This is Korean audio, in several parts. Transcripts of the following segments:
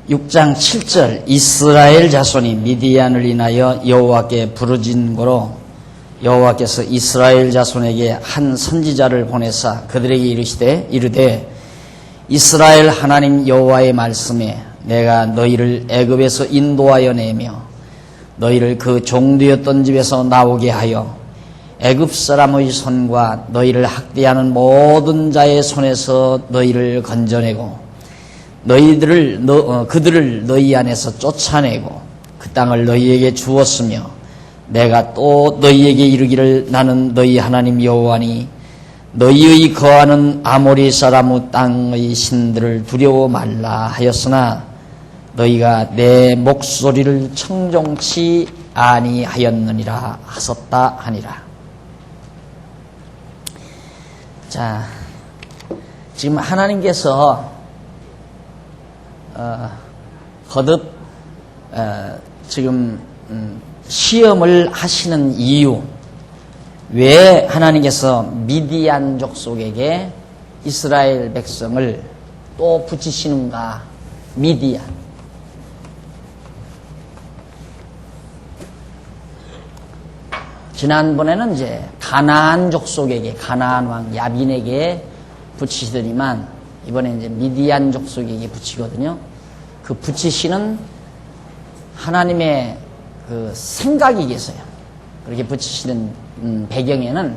6장 7절 이스라엘 자손이 미디안을 인하여 여호와께 부르짖은 고로 여호와께서 이스라엘 자손에게 한 선지자를 보내사 그들에게 이르되 이스라엘 하나님 여호와의 말씀에 내가 너희를 애굽에서 인도하여 내며 너희를 그 종되었던 집에서 나오게 하여 애굽 사람의 손과 너희를 학대하는 모든 자의 손에서 너희를 건져내고 그들을 너희 안에서 쫓아내고 그 땅을 너희에게 주었으며 내가 또 너희에게 이르기를 나는 너희 하나님 여호와니 너희의 거하는 아모리 사람의 땅의 신들을 두려워 말라 하였으나 너희가 내 목소리를 청종치 아니하였느니라 하셨다 하니라. 자, 지금 하나님께서 거듭 지금 시험을 하시는 이유, 왜 하나님께서 미디안 족속에게 이스라엘 백성을 또 붙이시는가? 미디안. 지난번에는 이제 가나안 족속에게, 가나안 왕 야빈에게 붙이시더니만 이번에 이제 미디안 족속에게 붙이거든요. 그 붙이시는 하나님의 그 생각이 계세요. 그렇게 붙이시는 배경에는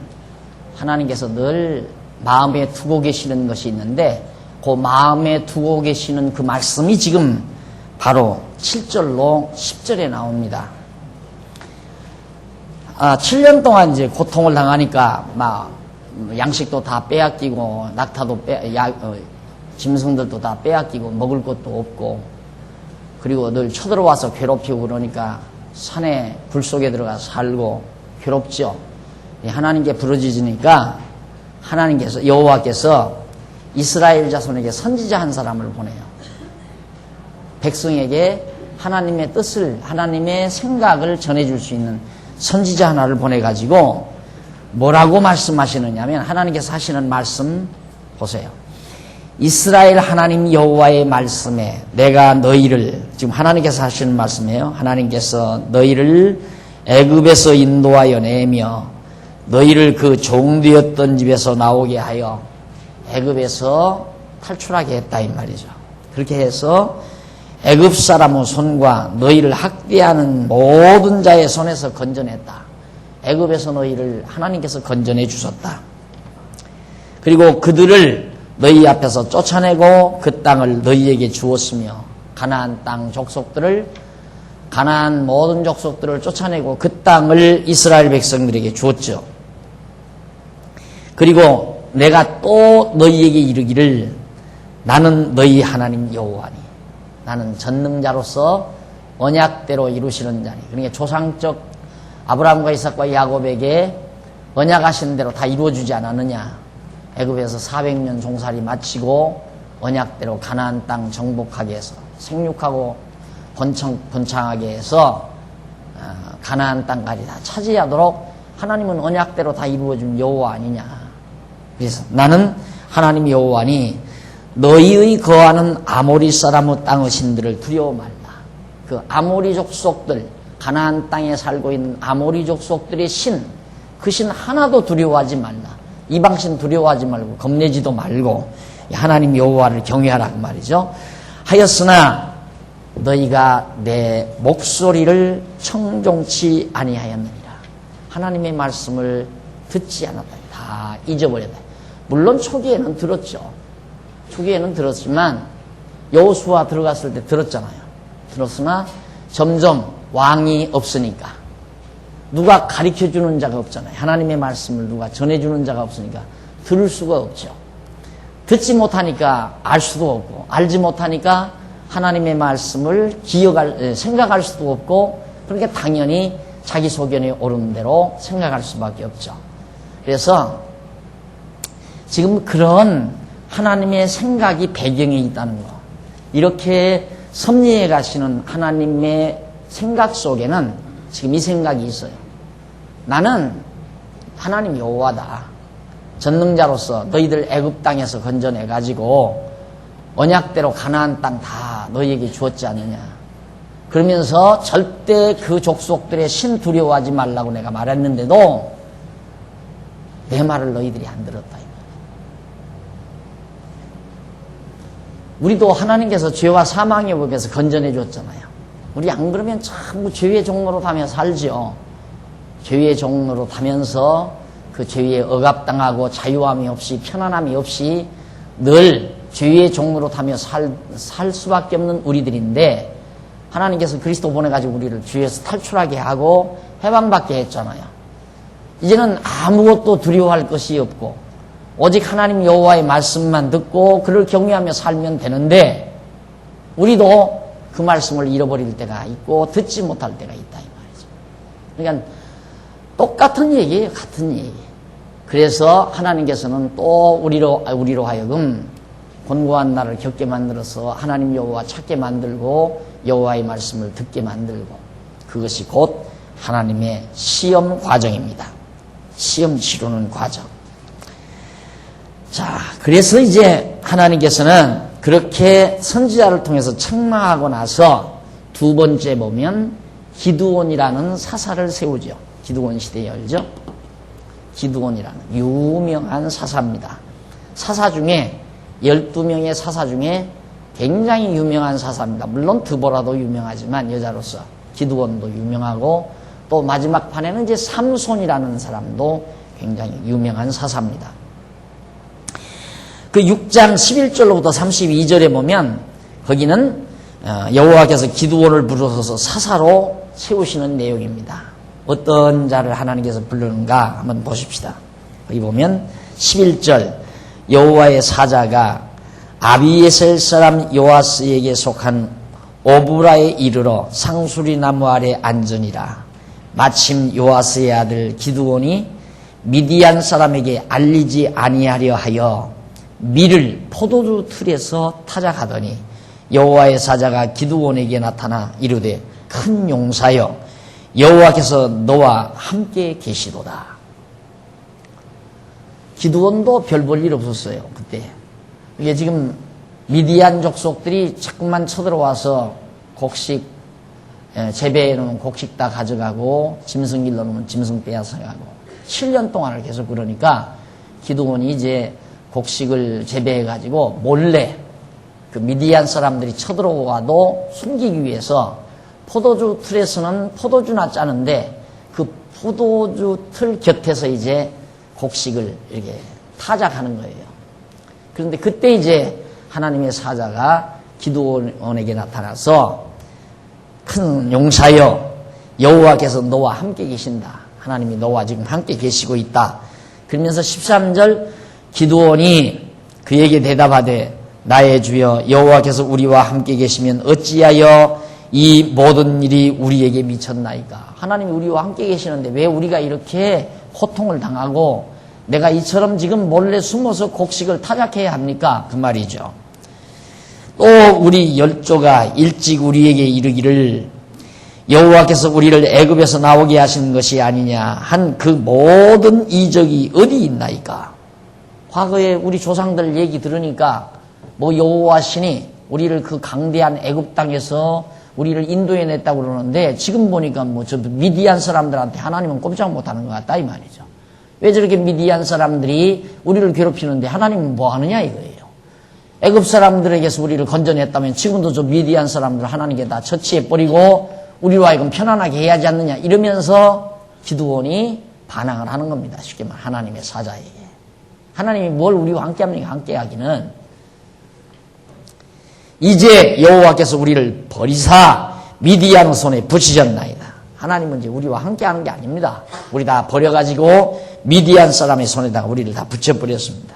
하나님께서 늘 마음에 두고 계시는 것이 있는데 그 마음에 두고 계시는 그 말씀이 지금 바로 7절로 10절에 나옵니다. 7년 동안 이제 고통을 당하니까 막 양식도 다 빼앗기고 낙타도 짐승들도 다 빼앗기고 먹을 것도 없고 그리고 늘 쳐들어와서 괴롭히고 그러니까 산에 불 속에 들어가 살고 괴롭죠. 하나님께 부르짖으니까 하나님께서 여호와께서 이스라엘 자손에게 선지자 한 사람을 보내요. 백성에게 하나님의 뜻을 하나님의 생각을 전해줄 수 있는 선지자 하나를 보내가지고 뭐라고 말씀하시느냐면 하나님께서 하시는 말씀 보세요. 이스라엘 하나님 여호와의 말씀에 내가 너희를, 지금 하나님께서 하시는 말씀이에요. 하나님께서 너희를 애굽에서 인도하여 내며 너희를 그 종되었던 집에서 나오게 하여 애굽에서 탈출하게 했다 이 말이죠. 그렇게 해서 애굽 사람의 손과 너희를 학대하는 모든 자의 손에서 건져냈다. 애굽에서 너희를 하나님께서 건져내 주셨다. 그리고 그들을 너희 앞에서 쫓아내고 그 땅을 너희에게 주었으며 가나안 땅 족속들을 가나안 모든 족속들을 쫓아내고 그 땅을 이스라엘 백성들에게 주었죠. 그리고 내가 또 너희에게 이르기를 나는 너희 하나님 여호와니 나는 전능자로서 언약대로 이루시는 자니. 그러니까 조상적 아브라함과 이삭과 야곱에게 언약하신 대로 다 이루어주지 않았느냐. 애굽에서 400년 종살이 마치고 언약대로 가나안 땅 정복하게 해서 생육하고 번창하게 해서 가나안 땅까지 다 차지하도록 하나님은 언약대로 다 이루어준 여호와 아니냐. 그래서 나는 하나님 여호와니 너희의 거하는 아모리 사람의 땅의 신들을 두려워 말라. 그 아모리 족속들, 가나안 땅에 살고 있는 아모리 족속들의 신, 그 신 하나도 두려워하지 말라. 이방신 두려워하지 말고 겁내지도 말고 하나님 여호와를 경외하라 그 말이죠. 하였으나 너희가 내 목소리를 청종치 아니하였느니라. 하나님의 말씀을 듣지 않았다. 다 잊어버렸다. 물론 초기에는 들었죠. 초기에는 들었지만 여호수아 들어갔을 때 들었잖아요. 들었으나 점점 왕이 없으니까 누가 가르쳐주는 자가 없잖아요. 하나님의 말씀을 누가 전해주는 자가 없으니까 들을 수가 없죠. 듣지 못하니까 알 수도 없고 알지 못하니까 하나님의 말씀을 생각할 수도 없고 그러니까 당연히 자기 소견에 오른 대로 생각할 수밖에 없죠. 그래서 지금 그런 하나님의 생각이 배경에 있다는 거, 이렇게 섭리해 가시는 하나님의 생각 속에는 지금 이 생각이 있어요. 나는 하나님 여호와다. 전능자로서 너희들 애굽 땅에서 건져내 가지고 언약대로 가나안 땅 다 너희에게 주었지 않느냐. 그러면서 절대 그 족속들의 신 두려워하지 말라고 내가 말했는데도 내 말을 너희들이 안 들었다. 우리도 하나님께서 죄와 사망의 법에서 건져내 줬잖아요. 우리 안 그러면 전부 죄의 종로로 타며 살죠. 죄의 종로로 타면서 그 죄에 억압당하고 자유함이 없이 편안함이 없이 늘 죄의 종로로 타며 살 수밖에 없는 우리들인데 하나님께서 그리스도 보내가지고 우리를 죄에서 탈출하게 하고 해방받게 했잖아요. 이제는 아무것도 두려워할 것이 없고 오직 하나님 여호와의 말씀만 듣고 그를 경외하며 살면 되는데 우리도 그 말씀을 잃어버릴 때가 있고 듣지 못할 때가 있다 이 말이죠. 그러니까 똑같은 얘기예요. 같은 얘기. 그래서 하나님께서는 또 우리로 하여금 곤고한 날을 겪게 만들어서 하나님 여호와 찾게 만들고 여호와의 말씀을 듣게 만들고 그것이 곧 하나님의 시험 과정입니다. 시험 치르는 과정. 자, 그래서 이제 하나님께서는 그렇게 선지자를 통해서 책망하고 나서 두 번째 보면 기드온이라는 사사를 세우죠. 기드온 시대에 열죠. 기드온이라는 유명한 사사입니다. 사사 중에 12명의 사사 중에 굉장히 유명한 사사입니다. 물론 드보라도 유명하지만 여자로서 기드온도 유명하고 또 마지막 판에는 이제 삼손이라는 사람도 굉장히 유명한 사사입니다. 그 6장 11절로부터 32절에 보면 거기는 여호와께서 기드온을 부르셔서 사사로 세우시는 내용입니다. 어떤 자를 하나님께서 부르는가 한번 보십시다. 거기 보면 11절 여호와의 사자가 아비에셀 사람 요아스에게 속한 오브라에 이르러 상수리 나무 아래 앉으니라. 마침 요아스의 아들 기드온이 미디안 사람에게 알리지 아니하려 하여 밀을 포도주 틀에서 타작하더니 여호와의 사자가 기드온에게 나타나 이르되 큰 용사여 여호와께서 너와 함께 계시도다. 기드온도 별 볼 일 없었어요. 그때 이게 지금 미디안 족속들이 자꾸만 쳐들어와서 곡식 재배해 놓은 곡식 다 가져가고 짐승 길러 놓으면 짐승 빼앗아가고 7년 동안을 계속 그러니까 기드온이 이제 곡식을 재배해 가지고 몰래 그 미디안 사람들이 쳐들어와도 숨기기 위해서 포도주 틀에서는 포도주나 짜는데 그 포도주 틀 곁에서 이제 곡식을 이렇게 타작하는 거예요. 그런데 그때 이제 하나님의 사자가 기드온에게 나타나서 큰 용사여 여호와께서 너와 함께 계신다. 하나님이 너와 지금 함께 계시고 있다. 그러면서 13절 기드온이 그에게 대답하되 나의 주여 여호와께서 우리와 함께 계시면 어찌하여 이 모든 일이 우리에게 미쳤나이까. 하나님이 우리와 함께 계시는데 왜 우리가 이렇게 고통을 당하고 내가 이처럼 지금 몰래 숨어서 곡식을 타작해야 합니까? 그 말이죠. 또 우리 열조가 일찍 우리에게 이르기를 여호와께서 우리를 애굽에서 나오게 하시는 것이 아니냐 한 그 모든 이적이 어디 있나이까. 과거에 우리 조상들 얘기 들으니까 뭐 여호와 신이 우리를 그 강대한 애굽 땅에서 우리를 인도해냈다고 그러는데 지금 보니까 뭐 저 미디안 사람들한테 하나님은 꼼짝 못하는 것 같다 이 말이죠. 왜 저렇게 미디안 사람들이 우리를 괴롭히는데 하나님은 뭐 하느냐 이거예요. 애굽 사람들에게서 우리를 건져냈다면 지금도 저 미디안 사람들 하나님께 다 처치해버리고 우리로 하여금 편안하게 해야지 않느냐 이러면서 기드온이 반항을 하는 겁니다. 쉽게 말해 하나님의 사자에게. 하나님이 뭘 우리와 함께합니까? 함께하기는 이제 여호와께서 우리를 버리사 미디안 손에 붙이셨나이다. 하나님은 이제 우리와 함께하는 게 아닙니다. 우리 다 버려가지고 미디안 사람의 손에다가 우리를 다 붙여버렸습니다.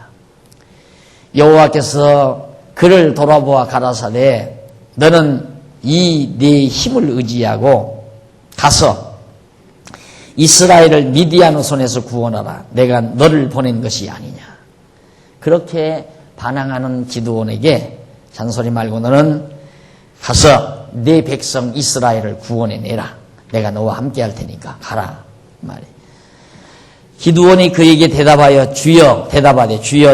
여호와께서 그를 돌아보아 가라사대 너는 이 네 힘을 의지하고 가서 이스라엘을 미디안 손에서 구원하라. 내가 너를 보낸 것이 아니냐. 그렇게 반항하는 기드온에게 잔소리 말고 너는 가서 네 백성 이스라엘을 구원해내라. 내가 너와 함께 할 테니까 가라. 말이에요. 기드온이 그에게 대답하여 주여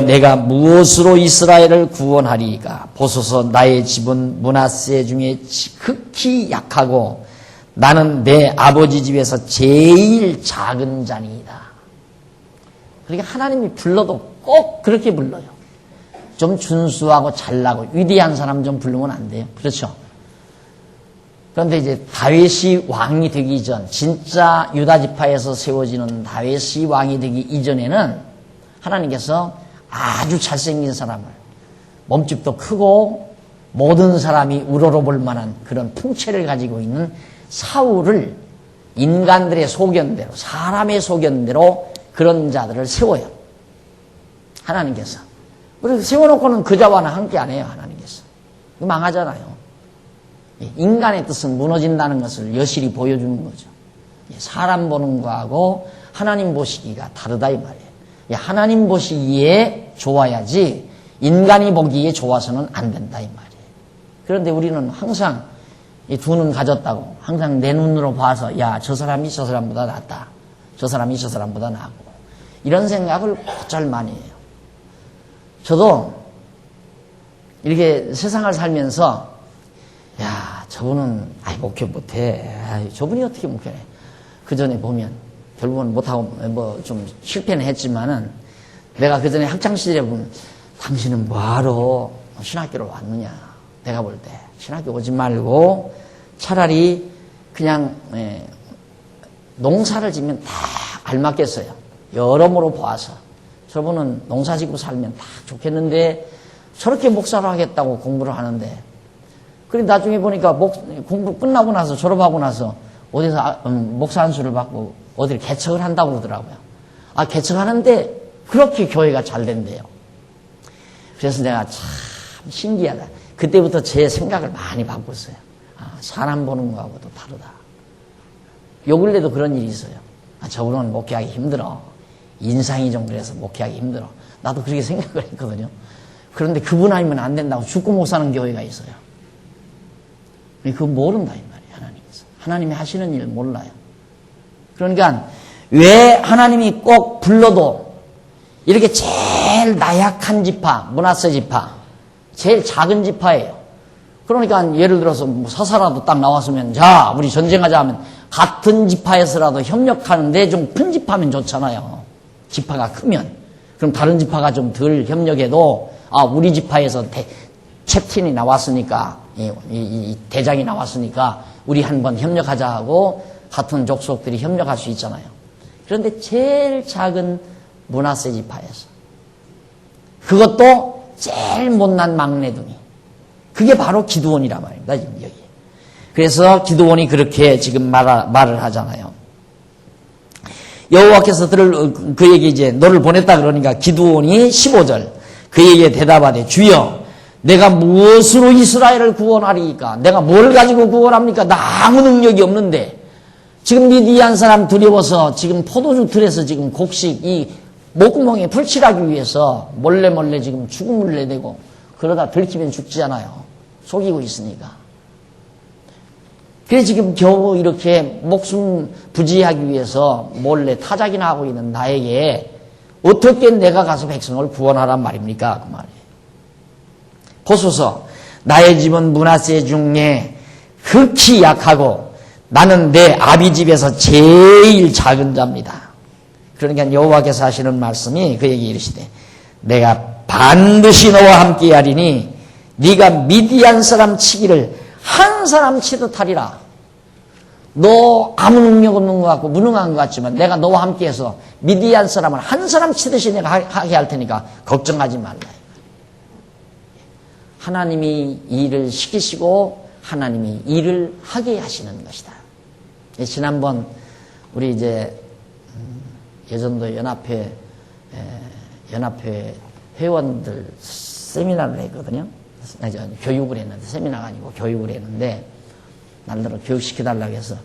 내가 무엇으로 이스라엘을 구원하리이까? 보소서 나의 집은 므낫세 중에 극히 약하고 나는 내 아버지 집에서 제일 작은 자니이다. 그러니까 하나님이 불러도 꼭 그렇게 불러요. 좀 준수하고 잘나고 위대한 사람 좀 부르면 안 돼요. 그렇죠? 그런데 이제 다윗이 왕이 되기 전, 진짜 유다 지파에서 세워지는 다윗이 왕이 되기 이전에는 하나님께서 아주 잘생긴 사람을, 몸집도 크고 모든 사람이 우러러볼 만한 그런 풍채를 가지고 있는 사울을 인간들의 소견대로, 사람의 소견대로 그런 자들을 세워요. 하나님께서. 그래서 세워놓고는 그 자와는 함께 안 해요. 하나님께서. 망하잖아요. 인간의 뜻은 무너진다는 것을 여실히 보여주는 거죠. 사람 보는 거하고 하나님 보시기가 다르다 이 말이에요. 하나님 보시기에 좋아야지 인간이 보기에 좋아서는 안 된다 이 말이에요. 그런데 우리는 항상 이 두 눈 가졌다고 항상 내 눈으로 봐서 야, 저 사람이 저 사람보다 낫다. 저 사람이 저 사람보다 낫고 이런 생각을 곧잘 많이 해요. 저도 이렇게 세상을 살면서 야, 저분은 목회 못해. 저분이 어떻게 목회해? 그 전에 보면 결국은 못하고 뭐 좀 실패는 했지만은 내가 그 전에 학창 시절에 보면 당신은 뭐하러 신학교를 왔느냐? 내가 볼 때 신학교 오지 말고 차라리 그냥 농사를 짓면 다 알맞겠어요. 여러모로 보아서 저분은 농사 짓고 살면 다 좋겠는데 저렇게 목사를 하겠다고 공부를 하는데 그리고 나중에 보니까 공부 끝나고 나서 졸업하고 나서 어디서 목사 안수를 받고 어디를 개척을 한다고 그러더라고요. 개척하는데 그렇게 교회가 잘 된대요. 그래서 내가 참 신기하다. 그때부터 제 생각을 많이 바꿨어요. 사람 보는 거하고도 다르다. 요 근래도 그런 일이 있어요. 저분은 목회하기 힘들어. 인상이 좀 그래서 목회하기 힘들어. 나도 그렇게 생각을 했거든요. 그런데 그분 아니면 안 된다고 죽고 못 사는 교회가 있어요. 그거 모른다 이 말이에요. 하나님께서. 하나님이 하시는 일 몰라요. 그러니까 왜 하나님이 꼭 불러도 이렇게 제일 나약한 지파, 므낫세 지파, 제일 작은 지파예요. 그러니까 예를 들어서 뭐 사사라도 딱 나왔으면 자 우리 전쟁하자 하면 같은 지파에서라도 협력하는데 좀 큰 지파면 좋잖아요. 지파가 크면. 그럼 다른 지파가 좀 덜 협력해도 우리 지파에서 캡틴이 나왔으니까 이 대장이 나왔으니까 우리 한번 협력하자 하고 같은 족속들이 협력할 수 있잖아요. 그런데 제일 작은 므낫세 지파에서 그것도 제일 못난 막내둥이 그게 바로 기드온이란 말입니다. 지금 여기. 그래서 기드온이 그렇게 지금 말을 하잖아요. 여호와께서 그에게 이제 너를 보냈다 그러니까 기드온이 15절 그에게 대답하되 주여 내가 무엇으로 이스라엘을 구원하리까? 내가 뭘 가지고 구원합니까? 나 아무 능력이 없는데 지금 미디안 사람 두려워서 지금 포도주 틀에서 지금 곡식 이 목구멍에 풀칠하기 위해서 몰래 지금 죽음을 내대고 그러다 들키면 죽지않아요. 속이고 있으니까. 그래서 지금 겨우 이렇게 목숨 부지하기 위해서 몰래 타작이나 하고 있는 나에게 어떻게 내가 가서 백성을 구원하란 말입니까? 그 말이에요. 보소서 나의 집은 므낫세 중에 극히 약하고 나는 내 아비 집에서 제일 작은 자입니다. 그러니까 여호와께서 하시는 말씀이 그에게 이르시되 내가 반드시 너와 함께 하리니 네가 미디안 사람 치기를 한 사람 치듯 하리라. 너 아무 능력 없는 것 같고 무능한 것 같지만 내가 너와 함께해서 미디안 사람을 한 사람 치듯이 내가 하게 할 테니까 걱정하지 말라. 하나님이 일을 시키시고 하나님이 일을 하게 하시는 것이다. 지난번 우리 이제 예전도 연합회 회원들 세미나를 했거든요. 교육을 했는데 세미나가 아니고 교육을 했는데 날더러 교육시켜달라고 해서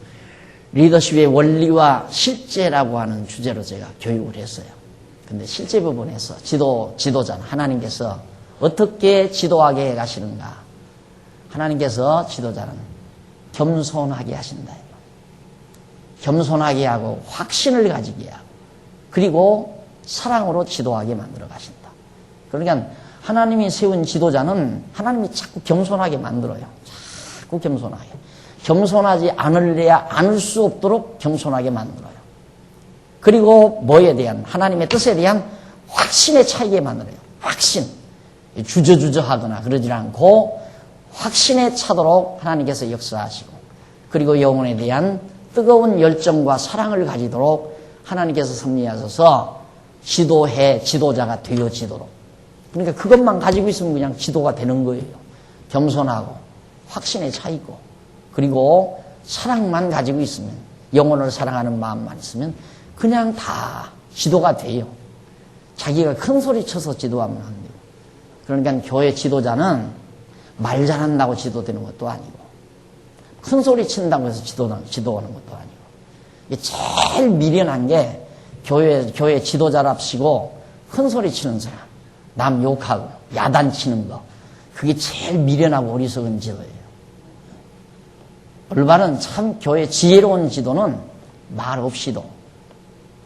리더십의 원리와 실제라고 하는 주제로 제가 교육을 했어요. 근데 실제 부분에서 지도자는 하나님께서 어떻게 지도하게 가시는가? 하나님께서 지도자는 겸손하게 하신다. 겸손하게 하고 확신을 가지게 하고 그리고 사랑으로 지도하게 만들어 가신다. 그러니까 하나님이 세운 지도자는 하나님이 자꾸 겸손하게 만들어요. 자꾸 겸손하게. 겸손하지 않으려야 않을 수 없도록 겸손하게 만들어요. 그리고 뭐에 대한, 하나님의 뜻에 대한 확신에 차이게 만들어요. 확신. 주저주저하거나 그러지 않고 확신에 차도록 하나님께서 역사하시고, 그리고 영혼에 대한 뜨거운 열정과 사랑을 가지도록 하나님께서 섭리하셔서 지도자가 되어지도록. 그러니까 그것만 가지고 있으면 그냥 지도가 되는 거예요. 겸손하고 확신에 차 있고, 그리고 사랑만 가지고 있으면, 영혼을 사랑하는 마음만 있으면 그냥 다 지도가 돼요. 자기가 큰 소리 쳐서 지도하면 안 돼요. 그러니까 교회 지도자는 말 잘한다고 지도되는 것도 아니고, 큰 소리 친다고 해서 지도하는 것도 아니고, 이게 제일 미련한 게 교회 지도자랍시고 큰 소리 치는 사람, 남 욕하고 야단치는 거, 그게 제일 미련하고 어리석은 지도예요. 올바른 참 교회 지혜로운 지도는 말 없이도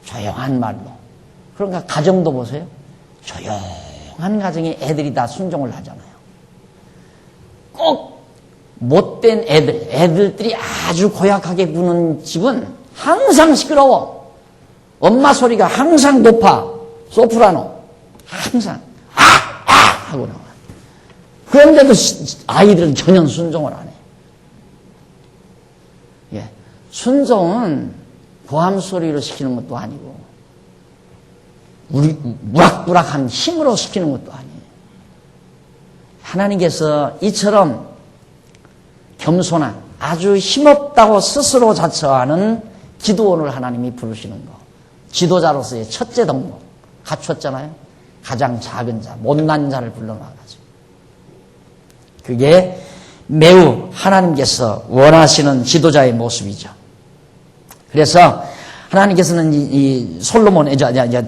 조용한 말로. 그러니까 가정도 보세요. 조용한 가정에 애들이 다 순종을 하잖아요. 꼭 못된 애들들이 아주 고약하게 구는 집은 항상 시끄러워. 엄마 소리가 항상 높아. 소프라노. 항상 하고 나와. 그런데도 아이들은 전혀 순종을 안 해. 예. 순종은 고함 소리로 시키는 것도 아니고, 무락무락한 힘으로 시키는 것도 아니에요. 하나님께서 이처럼 겸손한, 아주 힘없다고 스스로 자처하는 기드온을 하나님이 부르시는 거. 지도자로서의 첫째 덕목 갖췄잖아요. 가장 작은 자, 못난 자를 불러놔가지고. 그게 매우 하나님께서 원하시는 지도자의 모습이죠. 그래서 하나님께서는 이 솔로몬,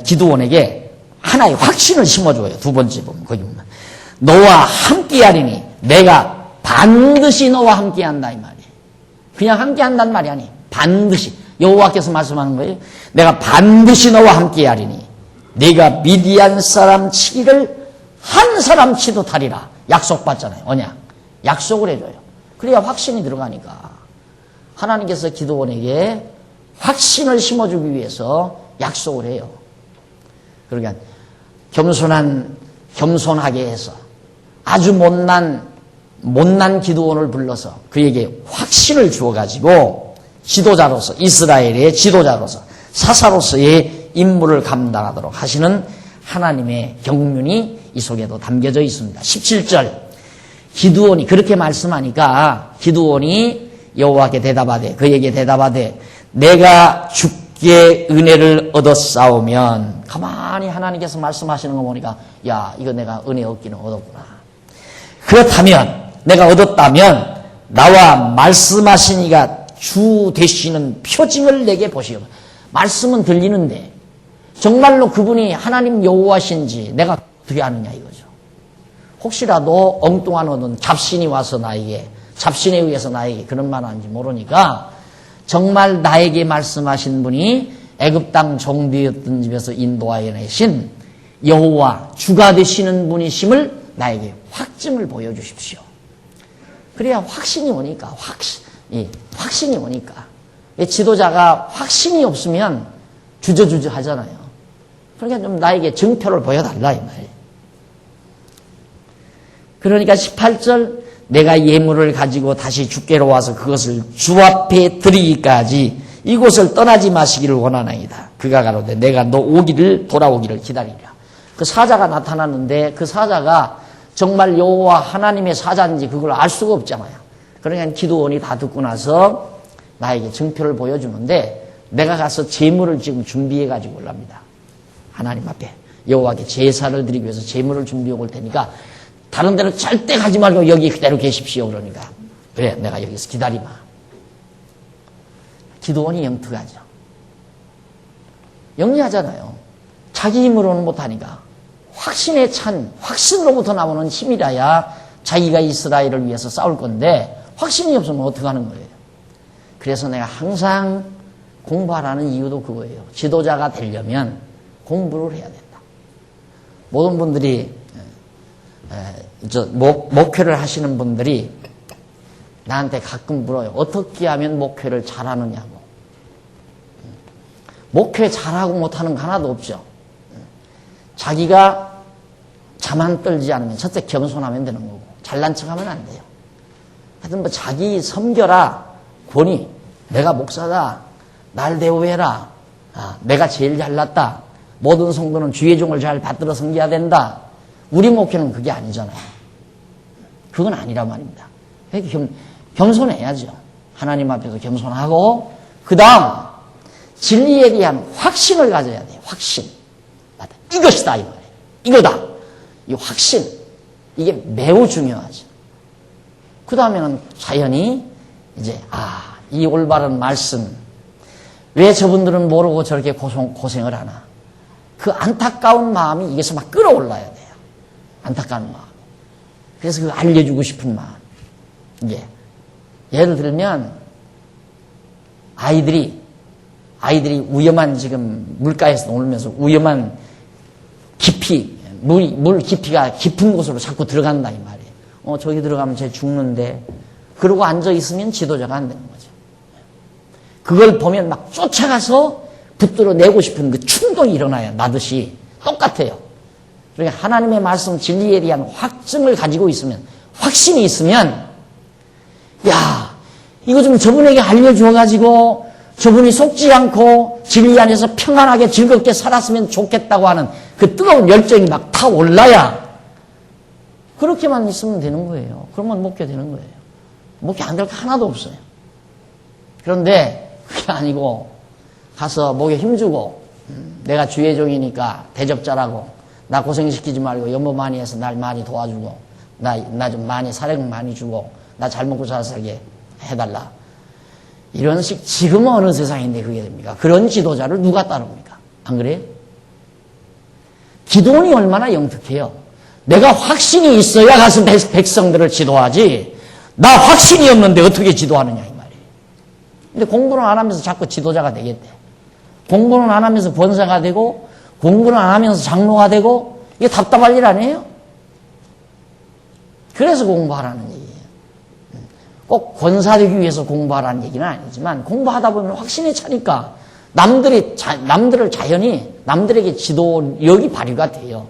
기드온에게 하나의 확신을 심어줘요. 두 번째 보면, 거기 보면. 너와 함께하리니 내가 반드시 너와 함께한다, 이 말이에요. 그냥 함께한다는 말이 아니에요. 반드시. 여호와께서 말씀하는 거예요. 내가 반드시 너와 함께하리니 네가 미디안 사람 치기를 한 사람 치도 다리라. 약속받잖아요. 언약. 약속을 해줘요. 그래야 확신이 들어가니까. 하나님께서 기드온에게 확신을 심어주기 위해서 약속을 해요. 그러니까 겸손하게 해서 아주 못난 기드온을 불러서 그에게 확신을 주어가지고 지도자로서, 이스라엘의 지도자로서, 사사로서의 임무를 감당하도록 하시는 하나님의 경륜이 이 속에도 담겨져 있습니다. 17절. 기드온이 그렇게 말씀하니까 기드온이 여호와께 대답하되, 그에게 대답하되, 내가 주께 은혜를 얻었사오면. 가만히 하나님께서 말씀하시는 거 보니까, 야, 이거 내가 은혜 얻기는 얻었구나. 그렇다면, 내가 얻었다면 나와 말씀하신 이가 주 되시는 표징을 내게 보시오. 말씀은 들리는데 정말로 그분이 하나님 여호와신지 내가 어떻게 아느냐 이거죠. 혹시라도 엉뚱한 어떤 잡신이 와서 잡신에 의해서 나에게 그런 말 하는지 모르니까, 정말 나에게 말씀하신 분이 애굽 땅 종되었던 집에서 인도하여 내신 여호와, 주가 되시는 분이심을 나에게 확증을 보여주십시오. 그래야 확신이 오니까, 확신이 오니까. 지도자가 확신이 없으면 주저주저 하잖아요. 그러니까 좀 나에게 증표를 보여달라 이 말이에요. 그러니까 18절, 내가 예물을 가지고 다시 주께로 와서 그것을 주 앞에 드리기까지 이곳을 떠나지 마시기를 원하나이다. 그가 가로되 내가 너 돌아오기를 기다리라. 그 사자가 나타났는데 그 사자가 정말 여호와 하나님의 사자인지 그걸 알 수가 없잖아요. 그러니까 기드온이 다 듣고 나서 나에게 증표를 보여주는데, 내가 가서 제물을 지금 준비해가지고 올랍니다. 하나님 앞에 여호와께 제사를 드리기 위해서 제물을 준비해 올 테니까 다른 데로 절대 가지 말고 여기 그대로 계십시오. 그러니까 그래, 내가 여기서 기다리마. 기드온이 영특하죠. 영리하잖아요. 자기 힘으로는 못하니까 확신에 찬, 확신으로부터 나오는 힘이라야 자기가 이스라엘을 위해서 싸울 건데 확신이 없으면 어떡하는 거예요. 그래서 내가 항상 공부하라는 이유도 그거예요. 지도자가 되려면 공부를 해야 된다. 모든 분들이 목회를 하시는 분들이 나한테 가끔 물어요. 어떻게 하면 목회를 잘하느냐고. 목회 잘하고 못하는 거 하나도 없죠. 자기가 자만 떨지 않으면 첫째 겸손하면 되는 거고 잘난 척하면 안 돼요. 하여튼 뭐 자기 섬겨라, 권위, 내가 목사다, 날 대우해라, 내가 제일 잘났다, 모든 성도는 주의 종을 잘 받들어 섬겨야 된다. 우리 목회는 그게 아니잖아요. 그건 아니란 말입니다. 겸손해야죠. 하나님 앞에서 겸손하고 그 다음 진리에 대한 확신을 가져야 돼요. 확신. 맞다. 이것이다 이 말이에요. 이거다. 이 확신. 이게 매우 중요하죠. 그 다음에는 자연히 이제 이 올바른 말씀 왜 저분들은 모르고 저렇게 고생을 하나. 그 안타까운 마음이 여기서 막 끌어올라야 돼요. 안타까운 마음. 그래서 그 알려주고 싶은 마음. 이게 예를 들면 아이들이 위험한 지금 물가에서 놀면서 위험한 깊이 물 깊이가 깊은 곳으로 자꾸 들어간다 이 말이에요. 저기 들어가면 쟤 죽는데 그러고 앉아 있으면 지도자가 안 되는 거죠. 그걸 보면 막 쫓아가서 붙들어 내고 싶은 그 충동이 일어나요. 나듯이 똑같아요. 그러니까 하나님의 말씀 진리에 대한 확증을 가지고 있으면 확신이 있으면 야 이거 좀 저분에게 알려주어가지고 저분이 속지 않고 진리 안에서 평안하게 즐겁게 살았으면 좋겠다고 하는 그 뜨거운 열정이 막 타올라야 그렇게만 있으면 되는 거예요. 그러면 목회 되는 거예요. 목회 안 될 거 하나도 없어요. 그런데 그게 아니고 가서 목에 힘주고 내가 주의 종이니까 대접자라고 나 고생시키지 말고 연보 많이 해서 날 많이 도와주고 나 좀 많이 사령 많이 주고 나 잘 먹고 잘 살게 해달라. 이런 식 지금은 어느 세상인데 그게 됩니까? 그런 지도자를 누가 따릅니까? 안 그래요? 기도원이 얼마나 영특해요. 내가 확신이 있어야 가서 백성들을 지도하지 나 확신이 없는데 어떻게 지도하느냐 이 말이에요. 근데 공부는 안 하면서 자꾸 지도자가 되겠대. 공부는 안 하면서 권사가 되고 공부는 안 하면서 장로가 되고 이게 답답할 일 아니에요? 그래서 공부하라는 얘기예요. 꼭 권사되기 위해서 공부하라는 얘기는 아니지만 공부하다 보면 확신에 차니까 남들을 자연히 남들에게 지도력이 발휘가 돼요.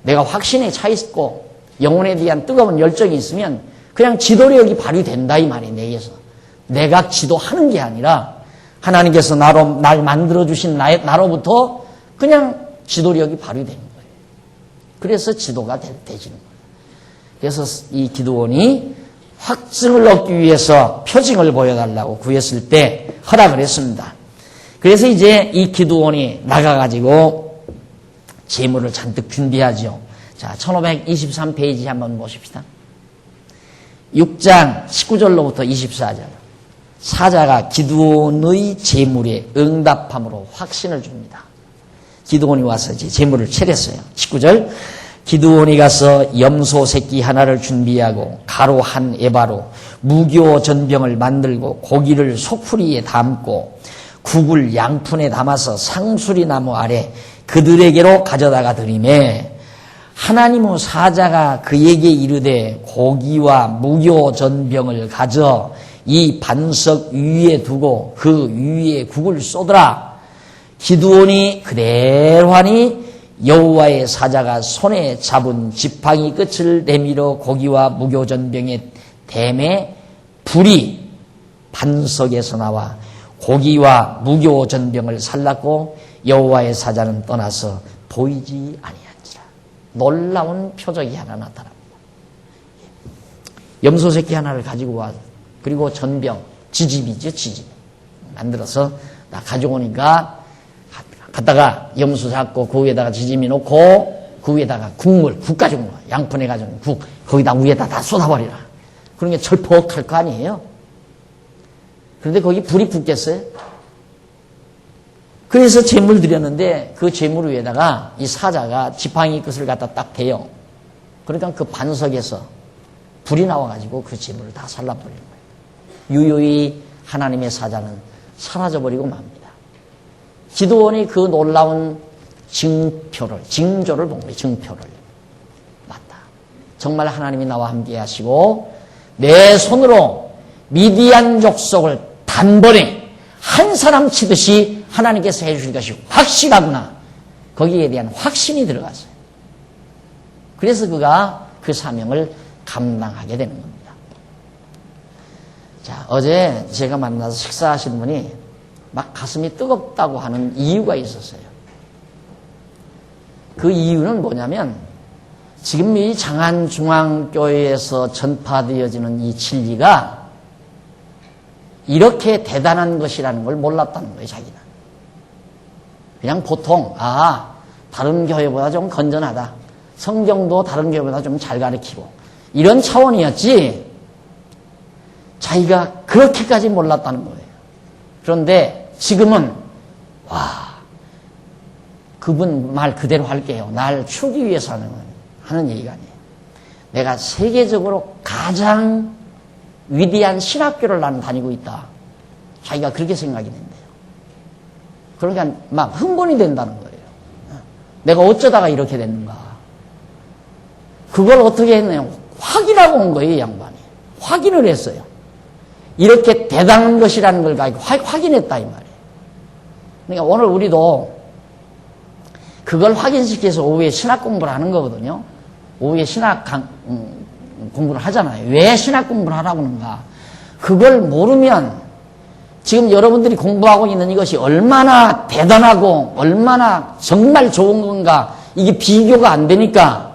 내가 확신에 차 있고 영혼에 대한 뜨거운 열정이 있으면 그냥 지도력이 발휘된다 이 말이에요. 내게서. 내가 지도하는 게 아니라 하나님께서 날 만들어주신 나로부터 그냥 지도력이 발휘되는 거예요. 그래서 지도가 되지는 거예요. 그래서 이 기도원이 확증을 얻기 위해서 표징을 보여달라고 구했을 때 허락을 했습니다. 그래서 이제 이 기도원이 나가가지고 재물을 잔뜩 준비하죠. 자, 1523페이지 한번 보십시다. 6장 19절로부터 24절. 사자가 기드온의 재물에 응답함으로 확신을 줍니다. 기드온이 와서 이제 재물을 차렸어요. 19절. 기드온이 가서 염소 새끼 하나를 준비하고 가로 한 에바로 무교 전병을 만들고 고기를 소쿠리에 담고 국을 양푼에 담아서 상수리 나무 아래 그들에게로 가져다가 드리매 하나님의 사자가 그에게 이르되 고기와 무교 전병을 가져 이 반석 위에 두고 그 위에 국을 쏟으라. 기드온이 그대로 하니 여호와의 사자가 손에 잡은 지팡이 끝을 내밀어 고기와 무교 전병의 댐에 불이 반석에서 나와 고기와 무교 전병을 살랐고 여호와의 사자는 떠나서 보이지 아니한지라. 놀라운 표적이 하나 나타납니다. 염소 새끼 하나를 가지고 와 그리고 전병 지짐이죠. 지짐 만들어서 나 가져오니까 갔다가 염소 잡고 그 위에다가 지짐이 놓고 그 위에다가 국물 국 가지고 와 양푼에 가져온 국 거기다 위에다 다 쏟아버리라. 그런 게 철퍽할 거 아니에요. 그런데 거기 불이 붙겠어요? 그래서 제물 드렸는데 그 제물 위에다가 이 사자가 지팡이 끝을 갖다 딱 대요. 그러니까 그 반석에서 불이 나와가지고 그 제물을 다 살라버리는 거예요. 유유히 하나님의 사자는 사라져버리고 맙니다. 기드온이 그 놀라운 징조를 본 거예요. 증표를. 맞다. 정말 하나님이 나와 함께 하시고 내 손으로 미디안 족속을 단번에 한 사람 치듯이 하나님께서 해주실 것이 확실하구나. 거기에 대한 확신이 들어갔어요. 그래서 그가 그 사명을 감당하게 되는 겁니다. 자, 어제 제가 만나서 식사하시는 분이 막 가슴이 뜨겁다고 하는 이유가 있었어요. 그 이유는 뭐냐면 지금 이 장안중앙교회에서 전파되어지는 이 진리가 이렇게 대단한 것이라는 걸 몰랐다는 거예요, 자기는. 그냥 보통, 다른 교회보다 좀 건전하다. 성경도 다른 교회보다 좀 잘 가르치고. 이런 차원이었지, 자기가 그렇게까지 몰랐다는 거예요. 그런데 지금은, 그분 말 그대로 할게요. 날 추기 위해서 하는 얘기가 아니에요. 내가 세계적으로 가장 위대한 신학교를 나는 다니고 있다. 자기가 그렇게 생각이 된대요. 그러니까 막 흥분이 된다는 거예요. 내가 어쩌다가 이렇게 됐는가. 그걸 어떻게 했냐면 확인하고 온 거예요, 이 양반이. 확인을 했어요. 이렇게 대단한 것이라는 걸 가지고 확인했다, 이 말이에요. 그러니까 오늘 우리도 그걸 확인시켜서 오후에 신학 공부를 하는 거거든요. 오후에 신학 공부를 하잖아요. 왜 신학 공부를 하라고 하는가. 그걸 모르면 지금 여러분들이 공부하고 있는 이것이 얼마나 대단하고 얼마나 정말 좋은 건가 이게 비교가 안 되니까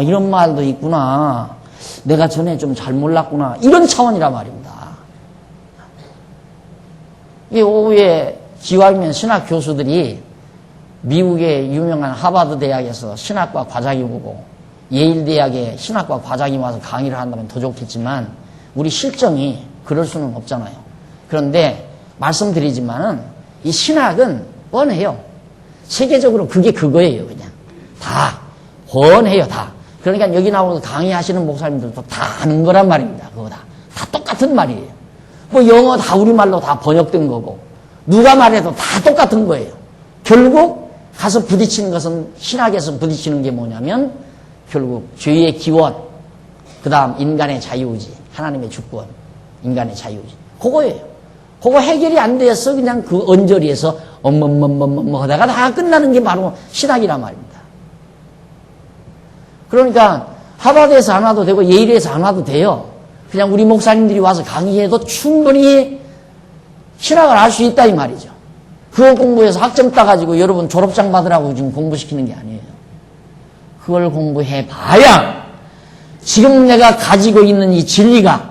이런 말도 있구나. 내가 전에 좀 잘 몰랐구나. 이런 차원이란 말입니다. 이 오후에 기왕이면 신학 교수들이 미국의 유명한 하버드 대학에서 신학과 과장이 오고 예일 대학에 신학과 과장이 와서 강의를 한다면 더 좋겠지만 우리 실정이 그럴 수는 없잖아요. 그런데 말씀드리지만은 이 신학은 뻔해요. 세계적으로 그게 그거예요, 그냥. 다 뻔해요, 다. 그러니까 여기 나오는 강의하시는 목사님들도 다 아는 거란 말입니다. 그거 다 똑같은 말이에요. 뭐 영어 다 우리말로 다 번역된 거고 누가 말해도 다 똑같은 거예요. 결국 가서 부딪히는 것은 신학에서 부딪히는 게 뭐냐면 결국 죄의 기원, 그 다음 인간의 자유의지, 하나님의 주권, 인간의 자유의지. 그거예요. 그거 해결이 안 돼서 그냥 그 언저리에서 하다가 다 끝나는 게 바로 신학이란 말입니다. 그러니까 하버드에서 안 와도 되고 예일에서 안 와도 돼요. 그냥 우리 목사님들이 와서 강의해도 충분히 신학을 알 수 있다 이 말이죠. 그거 공부해서 학점 따가지고 여러분 졸업장 받으라고 지금 공부시키는 게 아니에요. 그걸 공부해봐야 지금 내가 가지고 있는 이 진리가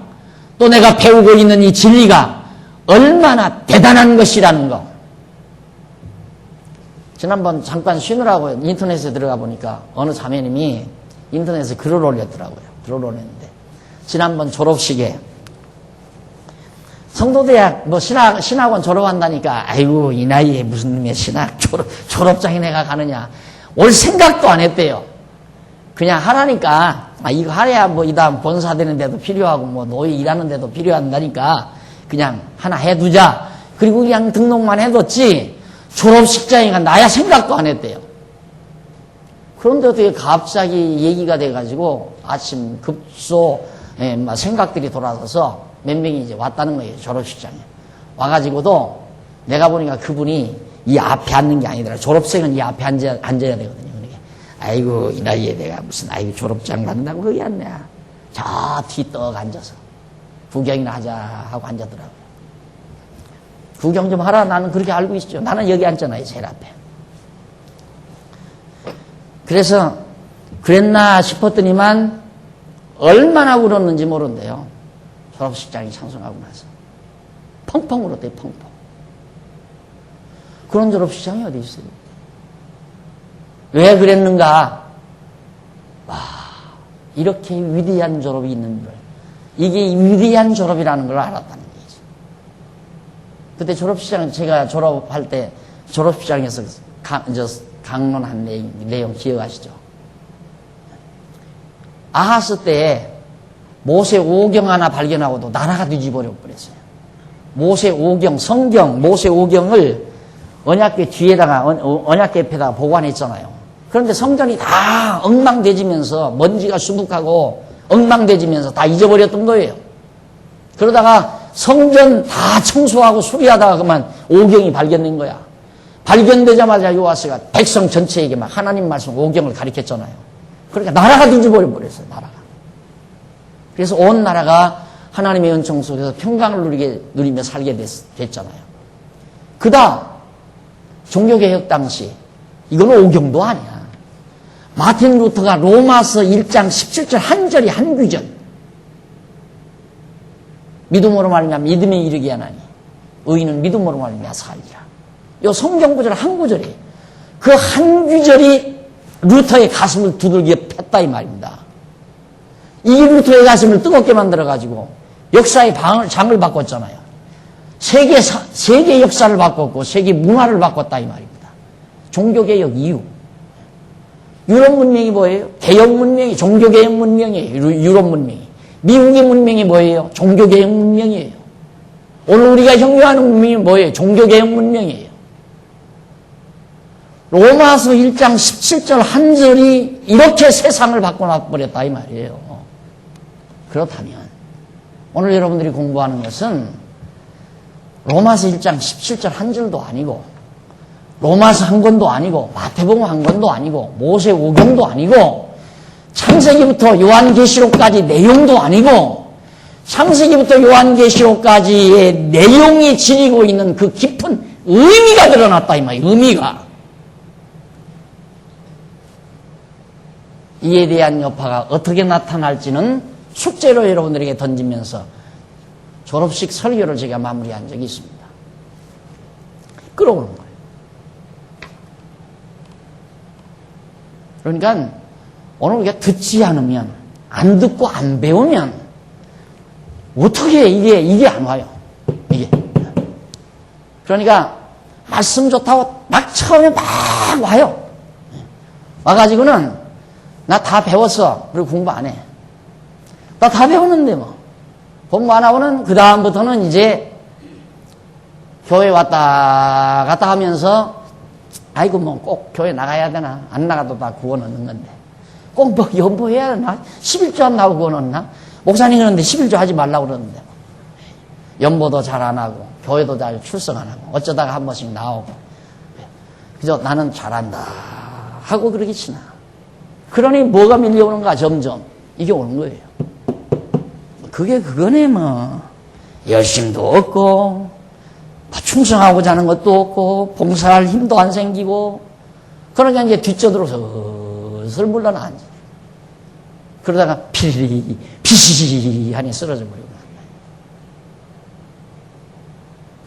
또 내가 배우고 있는 이 진리가 얼마나 대단한 것이라는 거. 지난번 잠깐 쉬느라고 인터넷에 들어가 보니까 어느 자매님이 인터넷에 글을 올렸더라고요. 글을 올렸는데 지난번 졸업식에 성도대학 신학원 졸업한다니까 아이고 이 나이에 무슨 놈의 신학 졸업장에 내가 가느냐 올 생각도 안 했대요. 그냥 하라니까 이거 하래야 뭐 이 다음 본사 되는 데도 필요하고 뭐 노예 일하는 데도 필요한다니까 그냥 하나 해두자. 그리고 그냥 등록만 해뒀지 졸업식장에 나야 생각도 안 했대요. 그런데 어떻게 갑자기 얘기가 돼가지고 아침 급소 생각들이 돌아서서 몇 명이 이제 왔다는 거예요. 졸업식장에. 와가지고도 내가 보니까 그분이 이 앞에 앉는 게 아니더라. 졸업생은 이 앞에 앉아야 되거든요. 그러니까 아이고 이 나이에 내가 무슨 아이고 졸업장 간다고 거기 앉냐. 저 뒤 떡 앉아서 구경이나 하자 하고 앉았더라고요. 구경 좀 하라. 나는 그렇게 알고 있죠. 나는 여기 앉잖아요. 제일 앞에. 그래서 그랬나 싶었더니만 얼마나 울었는지 모른대요. 졸업식장에 참석하고 나서. 펑펑 울었대요. 펑펑. 그런 졸업식장이 어디 있어요? 왜 그랬는가? 와, 이렇게 위대한 졸업이 있는 걸. 이게 위대한 졸업이라는 걸 알았다는 거죠. 그때 졸업식장, 제가 졸업할 때 졸업식장에서 강론한 내용 기억하시죠? 아하스 때 모세 오경 하나 발견하고도 나라가 뒤집어져 버렸어요. 모세 오경, 성경, 모세 오경을 언약궤 뒤에다가, 언약궤 옆에다가 보관했잖아요. 그런데 성전이 다 엉망돼지면서 먼지가 수북하고 엉망돼지면서 다 잊어버렸던 거예요. 그러다가 성전 다 청소하고 수리하다가 그만 오경이 발견된 거야. 발견되자마자 요아스가 백성 전체에게 막 하나님 말씀 오경을 가르쳤잖아요. 그러니까 나라가 뒤집어져 버렸어요, 나라가. 그래서 온 나라가 하나님의 은총 속에서 평강을 누리며 살게 됐잖아요. 그 다음, 종교개혁 당시, 이건 오경도 아니야. 마틴 루터가 로마서 1장 17절 한 절이 한 규절. 믿음으로 말미암아 믿음에 이르게 하나니 의인은 믿음으로 말미암아 살리라. 이 성경 구절 한 구절이에요. 그 한 규절이 루터의 가슴을 두들겨 팼다 이 말입니다. 이 루터의 가슴을 뜨겁게 만들어가지고 역사의 장을 바꿨잖아요. 세계 역사를 바꿨고 세계 문화를 바꿨다 이 말입니다. 종교개혁 이후. 유럽 문명이 뭐예요? 개혁 문명이 종교개혁 문명이에요. 유럽 문명이. 미국의 문명이 뭐예요? 종교개혁 문명이에요. 오늘 우리가 형용하는 문명이 뭐예요? 종교개혁 문명이에요. 로마서 1장 17절 한 절이 이렇게 세상을 바꿔놔버렸다 이 말이에요. 그렇다면 오늘 여러분들이 공부하는 것은 로마서 1장 17절 한 절도 아니고 로마서 한 권도 아니고 마태복음 한 권도 아니고 모세오경도 아니고 창세기부터 요한계시록까지 내용도 아니고 창세기부터 요한계시록까지의 내용이 지니고 있는 그 깊은 의미가 드러났다 이 말이에요. 의미가. 이에 대한 여파가 어떻게 나타날지는 숙제로 여러분들에게 던지면서 졸업식 설교를 제가 마무리한 적이 있습니다. 끌어오는 거예요. 그러니까 오늘 우리가 듣지 않으면, 안 듣고 안 배우면 어떻게 이게 안 와요. 이게. 그러니까 말씀 좋다고 막 처음에 막 와요. 와가지고는 나 다 배웠어. 그리고 공부 안 해. 나 다 배웠는데 뭐. 공부 안 하고는 그 다음부터는 이제 교회 왔다 갔다 하면서 아이고 뭐 꼭 교회 나가야 되나? 안 나가도 다 구원 얻는 건데. 꼭 뭐 연보해야 되나? 11조 안 나오고 구원 얻나? 목사님 그러는데 11조 하지 말라고 그러는데. 연보도 잘 안 하고 교회도 잘 출석 안 하고 어쩌다가 한 번씩 나오고. 그저 나는 잘한다 하고 그러기 치나. 그러니 뭐가 밀려오는가 점점. 이게 오는 거예요. 그게 그거네 뭐. 열심도 없고 뭐 충성하고자 하는 것도 없고 봉사할 힘도 안 생기고 그러니까 이제 뒷저들어서 슬슬 물러나앉아. 그러다가 피시리 하니 쓰러져 버리고.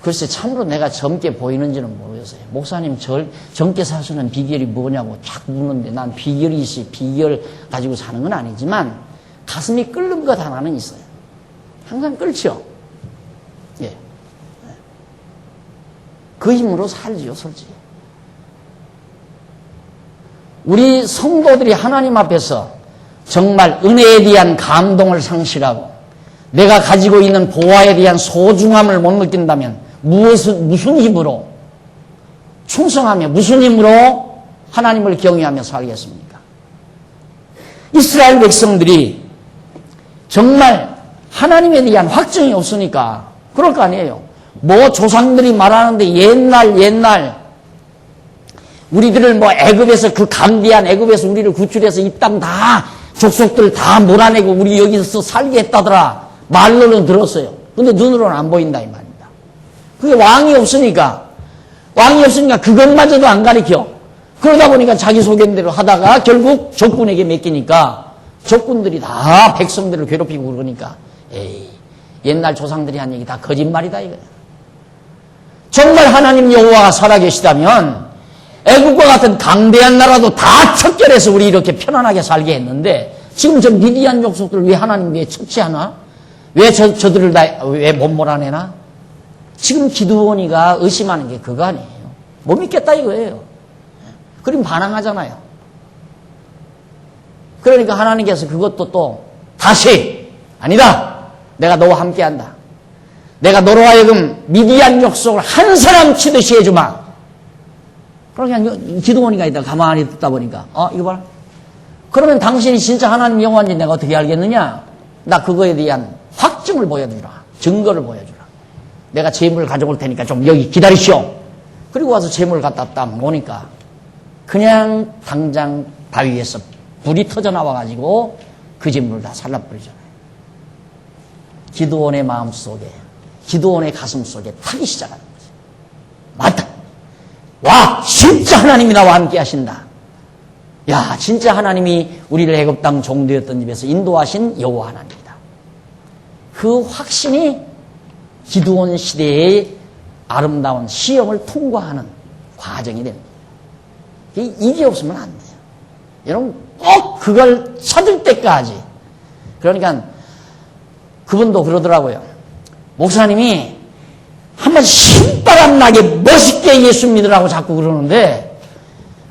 글쎄 참으로 내가 젊게 보이는지는 모르겠어요. 목사님 젊게 사시는 비결이 뭐냐고 자꾸 묻는데 난 비결이 있어. 비결 가지고 사는 건 아니지만 가슴이 끓는 것 하나는 있어요. 항상 끓죠. 예. 그 힘으로 살지요, 솔직히. 우리 성도들이 하나님 앞에서 정말 은혜에 대한 감동을 상실하고 내가 가지고 있는 보화에 대한 소중함을 못 느낀다면 무슨 힘으로 충성하며 무슨 힘으로 하나님을 경외하며 살겠습니까? 이스라엘 백성들이 정말 하나님에 대한 확정이 없으니까 그럴 거 아니에요. 뭐 조상들이 말하는데 옛날 우리들을 뭐 애굽에서 그 감대한 애굽에서 우리를 구출해서 이 땅 다 족속들 다 몰아내고 우리 여기서 살게 했다더라. 말로는 들었어요. 근데 눈으로는 안 보인다 이 말입니다. 그게 왕이 없으니까 그것마저도 안 가르쳐. 그러다 보니까 자기 소견대로 하다가 결국 적군에게 맡기니까 적군들이 다 백성들을 괴롭히고 그러니까 에이 옛날 조상들이 한 얘기 다 거짓말이다 이거야. 정말 하나님 여호와가 살아계시다면 애국과 같은 강대한 나라도 다 척결해서 우리 이렇게 편안하게 살게 했는데 지금 저 미디안 족속들 왜 하나님 왜 처치하나? 왜 저들을 다 왜 못 몰아내나? 지금 기드온이가 의심하는 게 그거 아니에요. 못 믿겠다 이거예요. 그럼 반항하잖아요. 그러니까 하나님께서 그것도 또 다시 아니다. 내가 너와 함께한다. 내가 너로 하여금 미디안 족속을 한 사람 치듯이 해주마. 그러니까 기도원이가 있다 가만히 듣다 보니까 이거 봐라. 그러면 당신이 진짜 하나님 여호와인지 내가 어떻게 알겠느냐? 나 그거에 대한 확증을 보여주라. 증거를 보여주라. 내가 재물을 가져올 테니까 좀 여기 기다리시오. 그리고 와서 재물을 갖다 딱 놓으니까 그냥 당장 바위에서 불이 터져 나와가지고 그 재물을 다 살라버리잖아요. 기도원의 마음속에, 기도원의 가슴속에 타기 시작하는 거지. 맞다. 와, 진짜 하나님이 나와 함께 하신다. 야, 진짜 하나님이 우리를 애굽 땅 종되었던 집에서 인도하신 여호와 하나님이다. 그 확신이 기드온 시대의 아름다운 시험을 통과하는 과정이 됩니다. 이게 없으면 안 돼요. 여러분 꼭 그걸 찾을 때까지. 그러니까 그분도 그러더라고요. 목사님이 한번 신바람 나게 멋있게 예수 믿으라고 자꾸 그러는데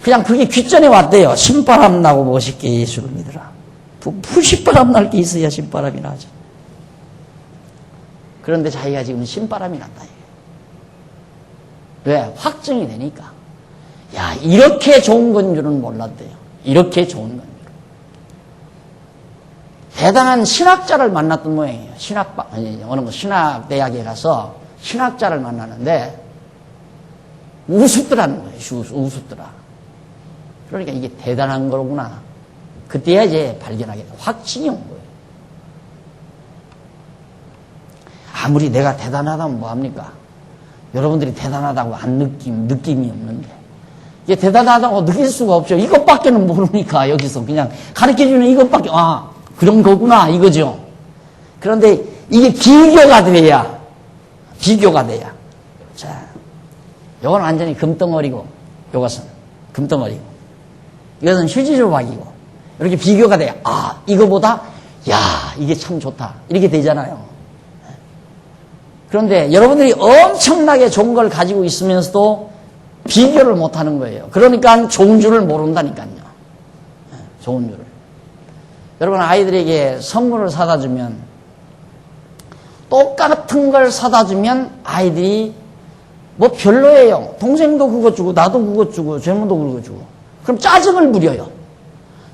그냥 그게 귓전에 왔대요. 신바람 나고 멋있게 예수를 믿으라. 신바람 날 게 있어야 신바람이 나죠. 그런데 자기가 지금 신바람이 났다. 왜? 확증이 되니까. 야, 이렇게 좋은 건 줄은 몰랐대요. 이렇게 좋은 건 줄. 대단한 신학자를 만났던 모양이에요. 어느 신학대학에 가서 신학자를 만나는데 우습더라는 거예요. 우습더라. 그러니까 이게 대단한 거구나. 그때야 이제 발견하게 돼. 확신이 온 거예요. 아무리 내가 대단하다면 뭐합니까? 여러분들이 대단하다고 느낌이 없는데. 이게 대단하다고 느낄 수가 없죠. 이것밖에는 모르니까 여기서 그냥 가르쳐주는 이것밖에, 그런 거구나 이거죠. 그런데 이게 비교가 돼야. 자, 요건 완전히 금덩어리고, 요것은 금덩어리고, 이것은 휴지 조각이고, 이렇게 비교가 돼야. 이거보다, 이게 참 좋다. 이렇게 되잖아요. 그런데 여러분들이 엄청나게 좋은 걸 가지고 있으면서도 비교를 못 하는 거예요. 그러니까 좋은 줄을 모른다니까요. 좋은 줄을. 여러분 아이들에게 선물을 사다 주면 똑같은 걸 사다 주면 아이들이 뭐 별로예요. 동생도 그거 주고 나도 그거 주고 젊은도 그거 주고. 그럼 짜증을 부려요.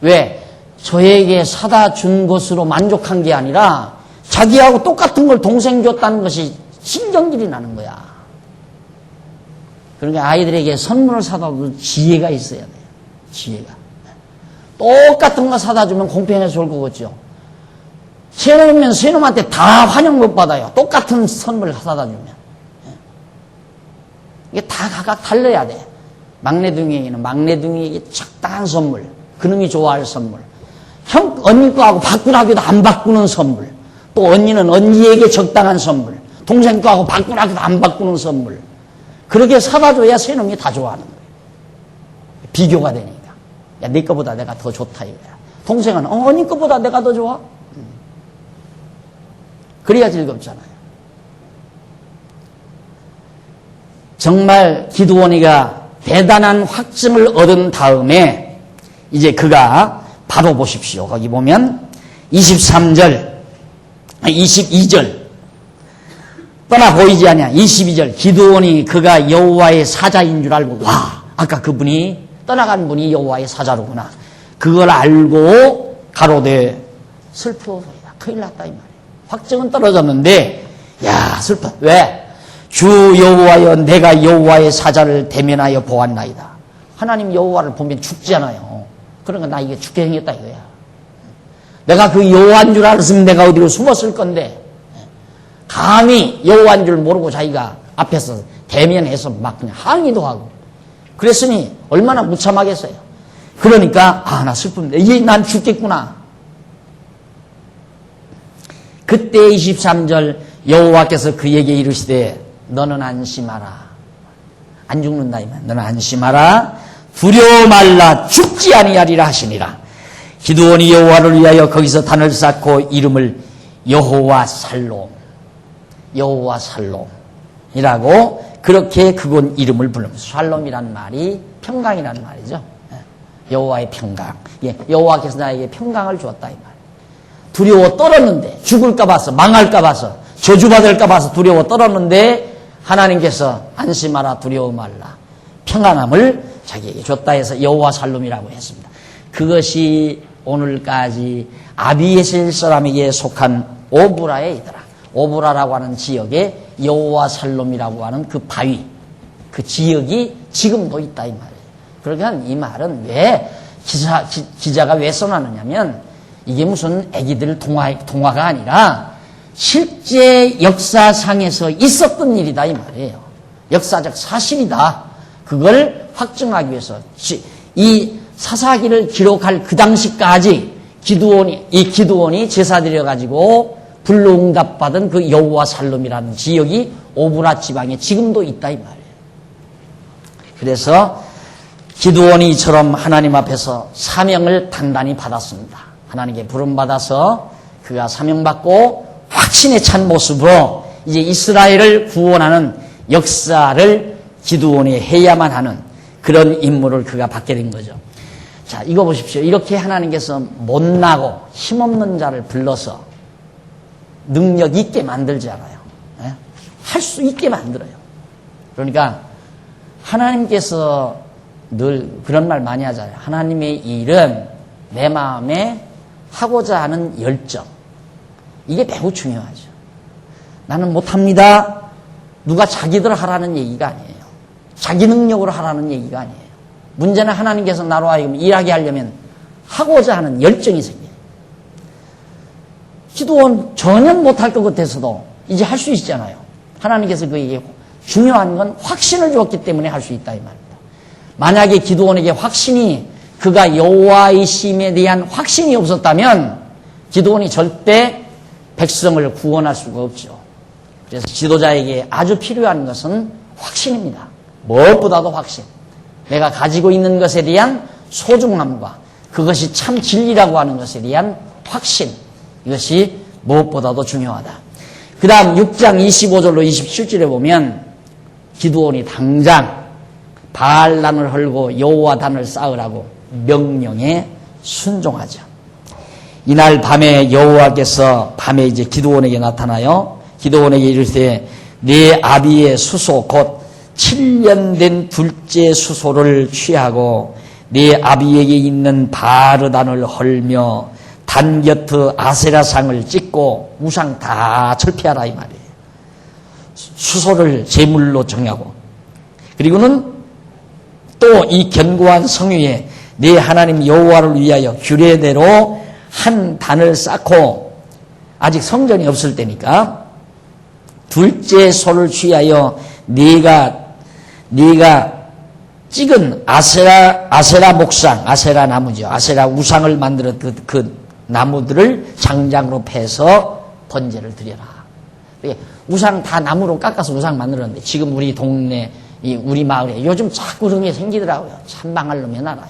왜? 저에게 사다 준 것으로 만족한 게 아니라 자기하고 똑같은 걸 동생 줬다는 것이 신경질이 나는 거야. 그러니까 아이들에게 선물을 사다 줘도 지혜가 있어야 돼요. 지혜가. 똑같은 거 사다 주면 공평해서 좋을 것 같죠. 새놈이면 새놈한테 다 환영 못 받아요. 똑같은 선물을 사다 주면. 이게 다 각각 달라야 돼. 막내둥이에게는 막내둥이에게 적당한 선물. 그놈이 좋아할 선물. 언니 거하고 바꾸라기도 안 바꾸는 선물. 또 언니는 언니에게 적당한 선물. 동생 거하고 바꾸라기도 안 바꾸는 선물. 그렇게 사다 줘야 새놈이 다 좋아하는 거예요. 비교가 되니까. 야, 네 거보다 내가 더 좋다 이거야. 동생은 언니 거보다 내가 더 좋아? 그래야 즐겁잖아요. 정말 기드온이가 대단한 확증을 얻은 다음에 이제 그가 바로 보십시오. 거기 보면 23절, 22절 떠나 보이지 않냐. 22절 기드온이 그가 여호와의 사자인 줄 알고 아까 그분이 떠나간 분이 여호와의 사자로구나. 그걸 알고 가로되 슬프소이다. 큰일 났다 이 말이에요. 확증은 떨어졌는데 슬퍼. 왜? 주 여호와여 내가 여호와의 사자를 대면하여 보았나이다. 하나님 여호와를 보면 죽잖아요. 그러니까 나 이게 죽게 생겼다 이거야. 내가 그 여호와인 줄 알았으면 내가 어디로 숨었을 건데 감히 여호와인 줄 모르고 자기가 앞에서 대면해서 막 그냥 항의도 하고 그랬으니 얼마나 무참하겠어요. 그러니까 나 슬픈데 이제 난 죽겠구나. 그때 23절 여호와께서 그에게 이르시되 너는 안심하라. 안 죽는다 이만. 너는 안심하라. 두려워 말라. 죽지 아니하리라 하시니라. 기드온이 여호와를 위하여 거기서 단을 쌓고 이름을 여호와 살롬, 여호와 살롬이라고 그렇게 그곳 이름을 부르면서 살롬이란 말이 평강이란 말이죠. 여호와의 평강. 여호와께서 나에게 평강을 주었다 이 말. 두려워 떨었는데 죽을까 봐서 망할까 봐서 저주받을까 봐서 두려워 떨었는데 하나님께서 안심하라 두려워 말라 평안함을 자기에게 줬다 해서 여호와 살룸이라고 했습니다. 그것이 오늘까지 아비에셀 사람에게 속한 오브라에 있더라. 오브라라고 하는 지역에 여호와 살룸이라고 하는 그 바위, 그 지역이 지금도 있다 이 말이에요. 그러니까 이 말은 왜 기자가 왜 써놨느냐면 이게 무슨 애기들 동화가 아니라 실제 역사상에서 있었던 일이다 이 말이에요. 역사적 사실이다. 그걸 확증하기 위해서 이 사사기를 기록할 그 당시까지 기드온이 제사 드려가지고 불로응답받은 그 여호와 살룸이라는 지역이 오브라 지방에 지금도 있다 이 말이에요. 그래서 기드온이 이처럼 하나님 앞에서 사명을 단단히 받았습니다. 하나님께 부름받아서 그가 사명받고 확신에 찬 모습으로 이제 이스라엘을 구원하는 역사를 기드온이 해야만 하는 그런 임무를 그가 받게 된 거죠. 자, 이거 보십시오. 이렇게 하나님께서 못나고 힘없는 자를 불러서 능력 있게 만들지 않아요. 할 수 있게 만들어요. 그러니까 하나님께서 늘 그런 말 많이 하잖아요. 하나님의 일은 내 마음에 하고자 하는 열정. 이게 매우 중요하죠. 나는 못합니다. 누가 자기들 하라는 얘기가 아니에요. 자기 능력으로 하라는 얘기가 아니에요. 문제는 하나님께서 나로 하여금 일하게 하려면 하고자 하는 열정이 생겨요. 기도원 전혀 못할 것 같아서도 이제 할 수 있잖아요. 하나님께서 그에게 중요한 건 확신을 줬기 때문에 할 수 있다 이 말입니다. 만약에 기드온에게 확신이 그가 여호와의 심에 대한 확신이 없었다면 기드온이 절대 백성을 구원할 수가 없죠. 그래서 지도자에게 아주 필요한 것은 확신입니다. 무엇보다도 확신. 내가 가지고 있는 것에 대한 소중함과 그것이 참 진리라고 하는 것에 대한 확신. 이것이 무엇보다도 중요하다. 그 다음 6장 25절로 27절에 보면 기드온이 당장 바알단을 헐고 여호와 단을 쌓으라고 명령에 순종하죠. 이날 밤에 여호와께서 밤에 이제 기드온에게 나타나요. 기드온에게 이르되 네 아비의 수소 곧 7년 된 둘째 수소를 취하고 네 아비에게 있는 바르단을 헐며 단 곁에 아세라상을 찍고 우상 다 철폐하라 이 말이에요. 수소를 제물로 정하고 그리고는 또 이 견고한 성 위에 네 하나님 여호와를 위하여 규례대로 한 단을 쌓고 아직 성전이 없을 때니까 둘째 소를 취하여 네가 찍은 아세라 목상, 아세라 나무죠. 아세라 우상을 만들었던 그 나무들을 장장으로 패서 번제를 드려라. 우상 다 나무로 깎아서 우상 만들었는데 지금 우리 동네, 우리 마을에 요즘 자꾸 그런 게 생기더라고요. 참 망할 놈의 나라야.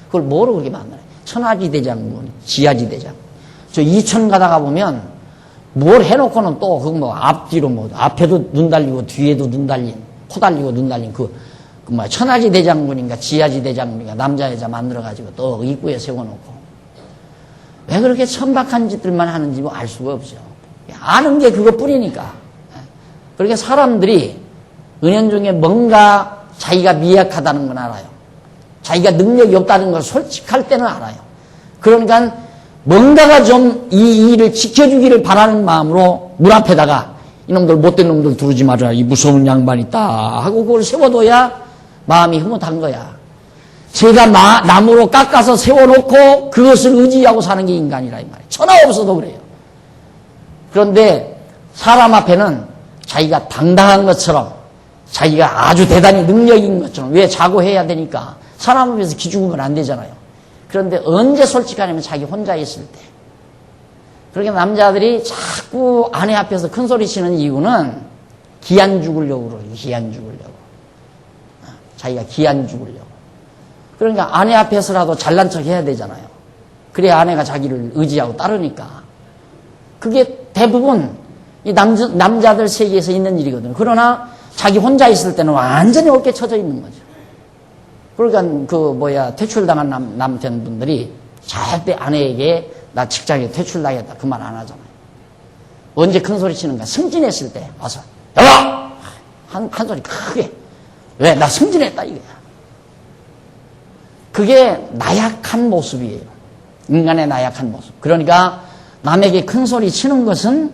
그걸 뭐로 그렇게 만들어요? 천하지대장군, 지하지대장군. 저 이천 가다가 보면 뭘 해놓고는 또 그 뭐 앞뒤로 뭐 앞에도 눈 달리고 뒤에도 눈 달린, 코 달리고 눈 달린 천하지대장군인가 지하지대장군인가 남자 여자 만들어가지고 또 입구에 세워놓고 왜 그렇게 천박한 짓들만 하는지 뭐 알 수가 없죠. 아는 게 그것뿐이니까. 그러니까 사람들이 은연중에 뭔가 자기가 미약하다는 건 알아요. 자기가 능력이 없다는 걸 솔직할 때는 알아요. 그러니까 뭔가가 좀 이 일을 지켜주기를 바라는 마음으로 문 앞에다가 이놈들 못된 놈들 두르지 마라. 이 무서운 양반 있다 하고 그걸 세워둬야 마음이 흐뭇한 거야. 제가 나무로 깎아서 세워놓고 그것을 의지하고 사는 게 인간이라 이 말이에요. 천하 없어도 그래요. 그런데 사람 앞에는 자기가 당당한 것처럼 자기가 아주 대단히 능력인 것처럼 왜 자고해야 되니까 사람 앞에서 기죽으면 안 되잖아요. 그런데 언제 솔직하냐면 자기 혼자 있을 때. 그러니까 남자들이 자꾸 아내 앞에서 큰 소리 치는 이유는 기안 죽으려고 그러죠. 기안 죽으려고. 자기가 기안 죽으려고. 그러니까 아내 앞에서라도 잘난 척 해야 되잖아요. 그래야 아내가 자기를 의지하고 따르니까. 그게 대부분 이 남자들 세계에서 있는 일이거든요. 그러나 자기 혼자 있을 때는 완전히 어깨 쳐져 있는 거죠. 그러니까 퇴출당한 남편분들이 절대 아내에게 나 직장에 퇴출당했다 그 말 안 하잖아요. 언제 큰 소리 치는가? 승진했을 때 와서 여보! 한 소리 크게. 왜? 나 승진했다 이거야. 그게 나약한 모습이에요. 인간의 나약한 모습. 그러니까 남에게 큰 소리 치는 것은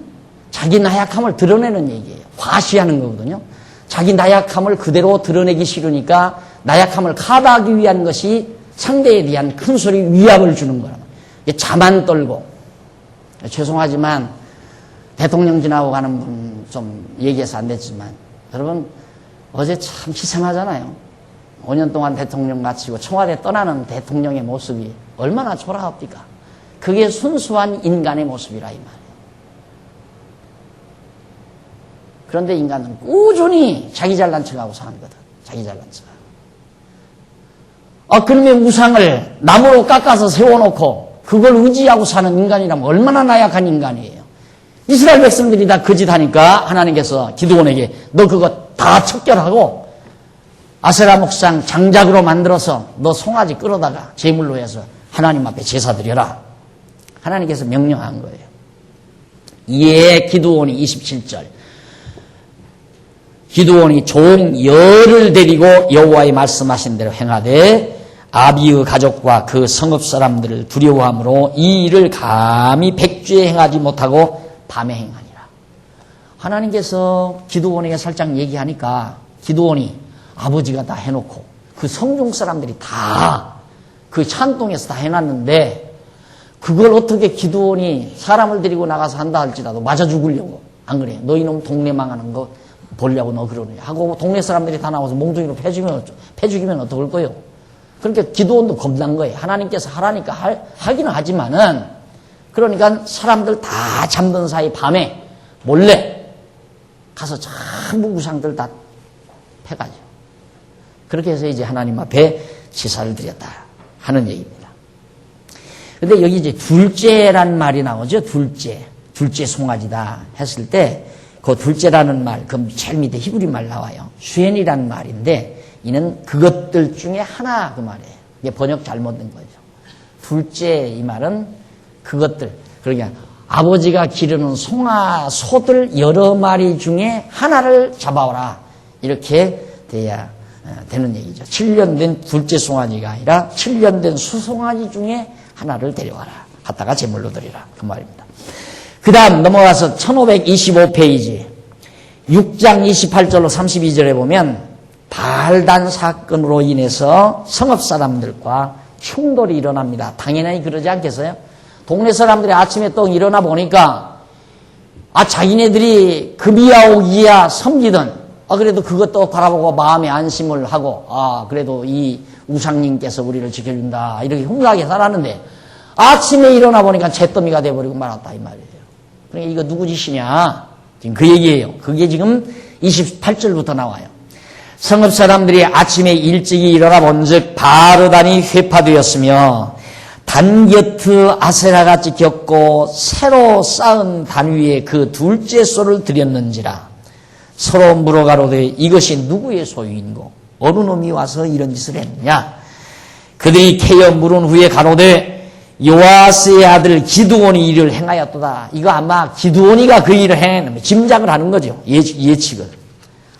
자기 나약함을 드러내는 얘기예요. 과시하는 거거든요. 자기 나약함을 그대로 드러내기 싫으니까 나약함을 커버하기 위한 것이 상대에 대한 큰 소리 위압을 주는 거란 말이에요. 자만 떨고. 죄송하지만 대통령 지나고 가는 분 좀 얘기해서 안 됐지만 여러분 어제 참 희생하잖아요. 5년 동안 대통령 마치고 청와대 떠나는 대통령의 모습이 얼마나 초라합니까? 그게 순수한 인간의 모습이라 이 말이에요. 그런데 인간은 꾸준히 자기 잘난 척하고 사는 거다. 자기 잘난 척하고. 그러면 우상을 나무로 깎아서 세워놓고 그걸 의지하고 사는 인간이라면 얼마나 나약한 인간이에요. 이스라엘 백성들이 다 그 짓 하니까 하나님께서 기드온에게 너 그거 다 척결하고 아세라 목상 장작으로 만들어서 너 송아지 끌어다가 제물로 해서 하나님 앞에 제사 드려라. 하나님께서 명령한 거예요. 이에 기드온이 27절 기드온이 종 열을 데리고 여호와의 말씀하신 대로 행하되 아비의 가족과 그 성읍 사람들을 두려워함으로 이 일을 감히 백주에 행하지 못하고 밤에 행하니라. 하나님께서 기드온에게 살짝 얘기하니까 기드온이 아버지가 다 해놓고 그 성중 사람들이 다 그 찬동에서 다 해놨는데 그걸 어떻게 기드온이 사람을 데리고 나가서 한다 할지라도 맞아 죽으려고 안 그래? 너 이놈 동네 망하는 거 보려고 너 그러느냐 하고 동네 사람들이 다 나와서 몽둥이로 패죽이면 어떡할 거요? 그러니까 기드온도 겁난 거예요. 하나님께서 하라니까 하기는 하지만은 그러니까 사람들 다 잠든 사이 밤에 몰래 가서 전부 우상들 다 패가죠. 그렇게 해서 이제 하나님 앞에 제사를 드렸다 하는 얘기입니다. 근데 여기 이제 둘째란 말이 나오죠. 둘째 송아지다 했을 때 그 둘째라는 말, 그 제일 밑에 히브리 말 나와요. 슈엔이라는 말인데 이는 그것들 중에 하나 그 말이에요. 이게 번역 잘못된 거죠. 둘째 이 말은 그것들. 그러니까 아버지가 기르는 소들 여러 마리 중에 하나를 잡아오라. 이렇게 돼야 되는 얘기죠. 7년 된 둘째 송아지가 아니라 7년 된 수송아지 중에 하나를 데려와라. 갖다가 제물로 드리라. 그 말입니다. 그 다음 넘어가서 1525페이지 6장 28절로 32절에 보면 발단 사건으로 인해서 성읍 사람들과 충돌이 일어납니다. 당연히 그러지 않겠어요? 동네 사람들이 아침에 또 일어나 보니까 자기네들이 금이야 오기야 섬기던 그래도 그것도 바라보고 마음에 안심을 하고 그래도 이 우상님께서 우리를 지켜준다 이렇게 훈훈하게 살았는데 아침에 일어나 보니까 잿더미가 돼버리고 말았다 이 말이에요. 그러니까 이거 누구 짓이냐 지금 그 얘기예요. 그게 지금 28절부터 나와요. 성읍 사람들이 아침에 일찍이 일어나 본즉 바르단이 회파되었으며 단곁 아세라같이 겹고 새로 쌓은 단 위에 그 둘째 소를 드렸는지라. 서로 물어가로되 이것이 누구의 소유인고 어느 놈이 와서 이런 짓을 했느냐. 그들이 캐여 물은 후에 가로되 요아스의 아들 기드온이 이를 행하였도다. 이거 아마 기드온이가 그 일을 행했는데 짐작을 하는 거죠. 예측을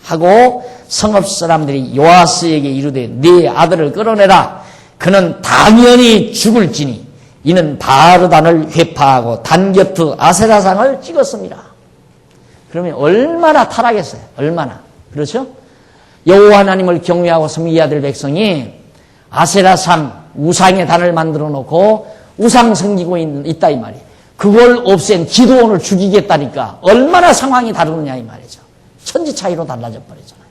하고 성읍 사람들이 요아스에게 이르되 네 아들을 끌어내라. 그는 당연히 죽을지니 이는 바르단을 회파하고 단곁 아세라상을 찍었습니다. 그러면 얼마나 타락했어요. 얼마나. 그렇죠? 여호와 하나님을 경외하고 섬기게 아들 백성이 아세라상 우상의 단을 만들어 놓고 우상 섬기고 있다 이 말이에요. 그걸 없앤 기드온을 죽이겠다니까 얼마나 상황이 다르느냐 이 말이죠. 천지 차이로 달라져 버리잖아요.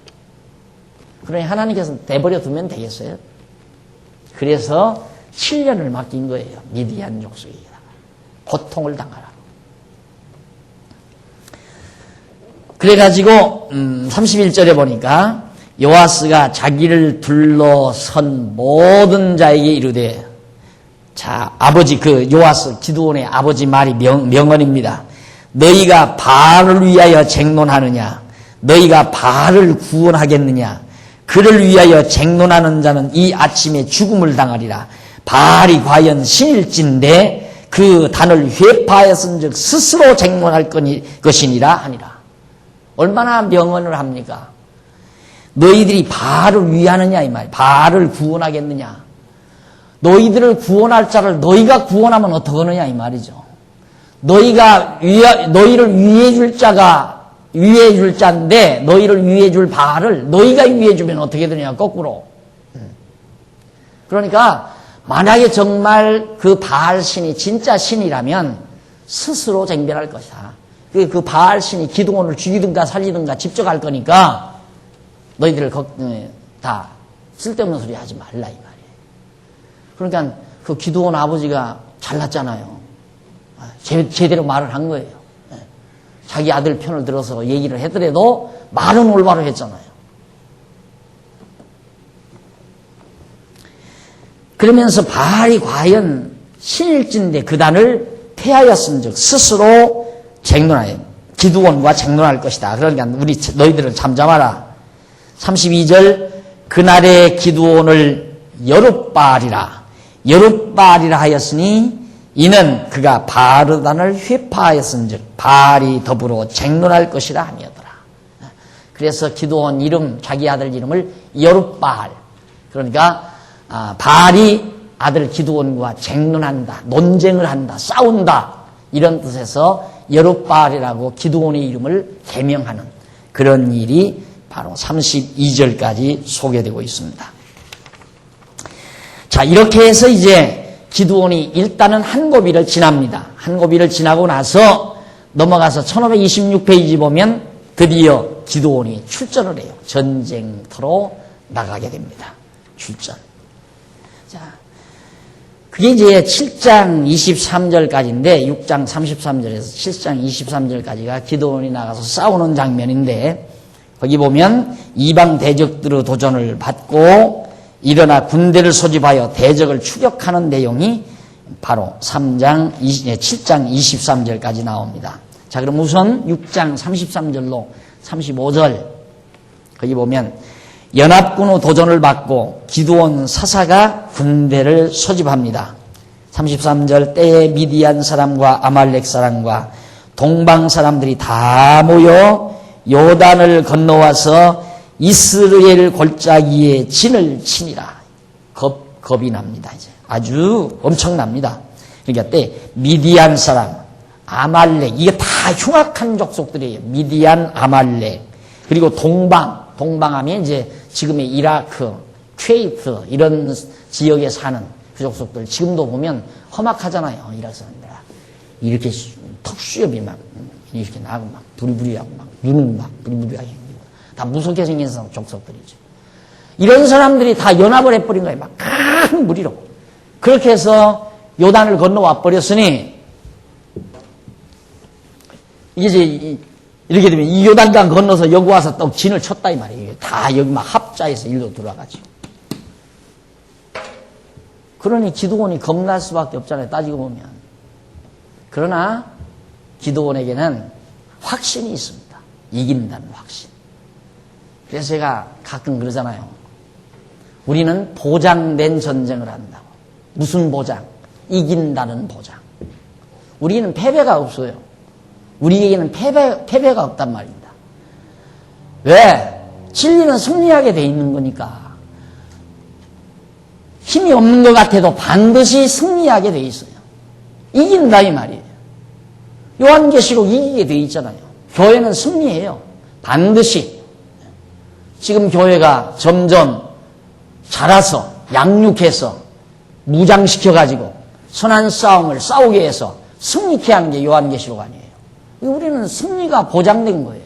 그러니 하나님께서 내버려 두면 되겠어요? 그래서 7년을 맡긴 거예요. 미디안 족속에다가 고통을 당하라. 그래가지고 31절에 보니까 요아스가 자기를 둘러선 모든 자에게 이르되 아버지 요아스 기드온의 아버지 말이 명언입니다. 너희가 바알을 위하여 쟁론하느냐? 너희가 바알을 구원하겠느냐? 그를 위하여 쟁론하는 자는 이 아침에 죽음을 당하리라. 바알이 과연 신일진데 그 단을 회파하였은즉 스스로 쟁론할 것이니라 하니라. 얼마나 명언을 합니까? 너희들이 바알을 위하느냐 이 말. 바알을 구원하겠느냐? 너희들을 구원할 자를 너희가 구원하면 어떡하느냐 이 말이죠. 너희를 위해 줄 자가 위해 줄 자인데 너희를 위해 줄 바알을 너희가 위해 주면 어떻게 되느냐 거꾸로. 그러니까 만약에 정말 그 바알 신이 진짜 신이라면 스스로 쟁변할 것이다. 그 바알 신이 기드온을 죽이든가 살리든가 직접 할 거니까 너희들을 다 쓸데없는 소리 하지 말라 이 말이에요. 그러니까 그 기드온 아버지가 잘났잖아요. 제대로 말을 한 거예요. 자기 아들 편을 들어서 얘기를 하더라도 말은 올바로 했잖아요. 그러면서 바알이 과연 신일진데 그단을 패하였은즉 스스로 쟁론하여 기드온과 쟁론할 것이다. 그러니까 너희들은 잠잠하라. 32절 그날의 기드온을 여룻바알이라 하였으니 이는 그가 바르단을 회파하였은즉 바알이 더불어 쟁론할 것이라 하며더라. 그래서 기드온 이름 자기 아들 이름을 여룻바알 그러니까 바알이 아들 기드온과 쟁론한다, 논쟁을 한다, 싸운다 이런 뜻에서 여룻바알이라고 기드온의 이름을 개명하는 그런 일이 바로 32절까지 소개되고 있습니다. 자, 이렇게 해서 이제 기드온이 일단은 한 고비를 지납니다. 한 고비를 지나고 나서 넘어가서 1526페이지 보면 드디어 기드온이 출전을 해요. 전쟁터로 나가게 됩니다. 출전. 자, 그게 이제 7장 23절까지인데 6장 33절에서 7장 23절까지가 기드온이 나가서 싸우는 장면인데 거기 보면 이방 대적들의 도전을 받고 일어나 군대를 소집하여 대적을 추격하는 내용이 바로 7장 23절까지 나옵니다. 자, 그럼 우선 6장 33절로 35절 거기 보면 연합군의 도전을 받고 기드온 사사가 군대를 소집합니다. 33절 때에 미디안 사람과 아말렉 사람과 동방 사람들이 다 모여 요단을 건너와서 이스라엘 골짜기에 진을 치니라. 겁이 납니다. 이제 아주 엄청납니다. 그러니까 때 미디안 사람, 아말렉 이게 다 흉악한 족속들이에요. 미디안, 아말렉 그리고 동방하면 이제 지금의 이라크, 쿠웨이트 이런 지역에 사는 그 족속들 지금도 보면 험악하잖아요. 이라크 사람들 이렇게 턱수염이 막 이렇게 나고 막 부리부리하고 막 눈은 막 부리부리하게 생기고 다 무섭게 생긴 족속들이죠. 이런 사람들이 다 연합을 해버린 거예요. 막 큰 무리로. 그렇게 해서 요단을 건너와 버렸으니 이게 이제 이렇게 되면 이 요단강 건너서 여기 와서 또 진을 쳤다 이 말이에요. 다 여기 막 합자해서 일로 들어가지. 그러니 기드온이 겁날 수밖에 없잖아요. 따지고 보면. 그러나 기드온에게는 확신이 있습니다. 이긴다는 확신. 그래서 제가 가끔 그러잖아요. 우리는 보장된 전쟁을 한다고. 무슨 보장? 이긴다는 보장. 우리는 패배가 없어요. 우리에게는 패배가 없단 말입니다. 왜? 진리는 승리하게 돼 있는 거니까. 힘이 없는 것 같아도 반드시 승리하게 돼 있어요. 이긴다 이 말이에요. 요한계시록 이기게 돼 있잖아요. 교회는 승리해요. 반드시. 지금 교회가 점점 자라서 양육해서 무장시켜가지고 선한 싸움을 싸우게 해서 승리케 하는 게 요한계시록 아니에요. 우리는 승리가 보장된 거예요.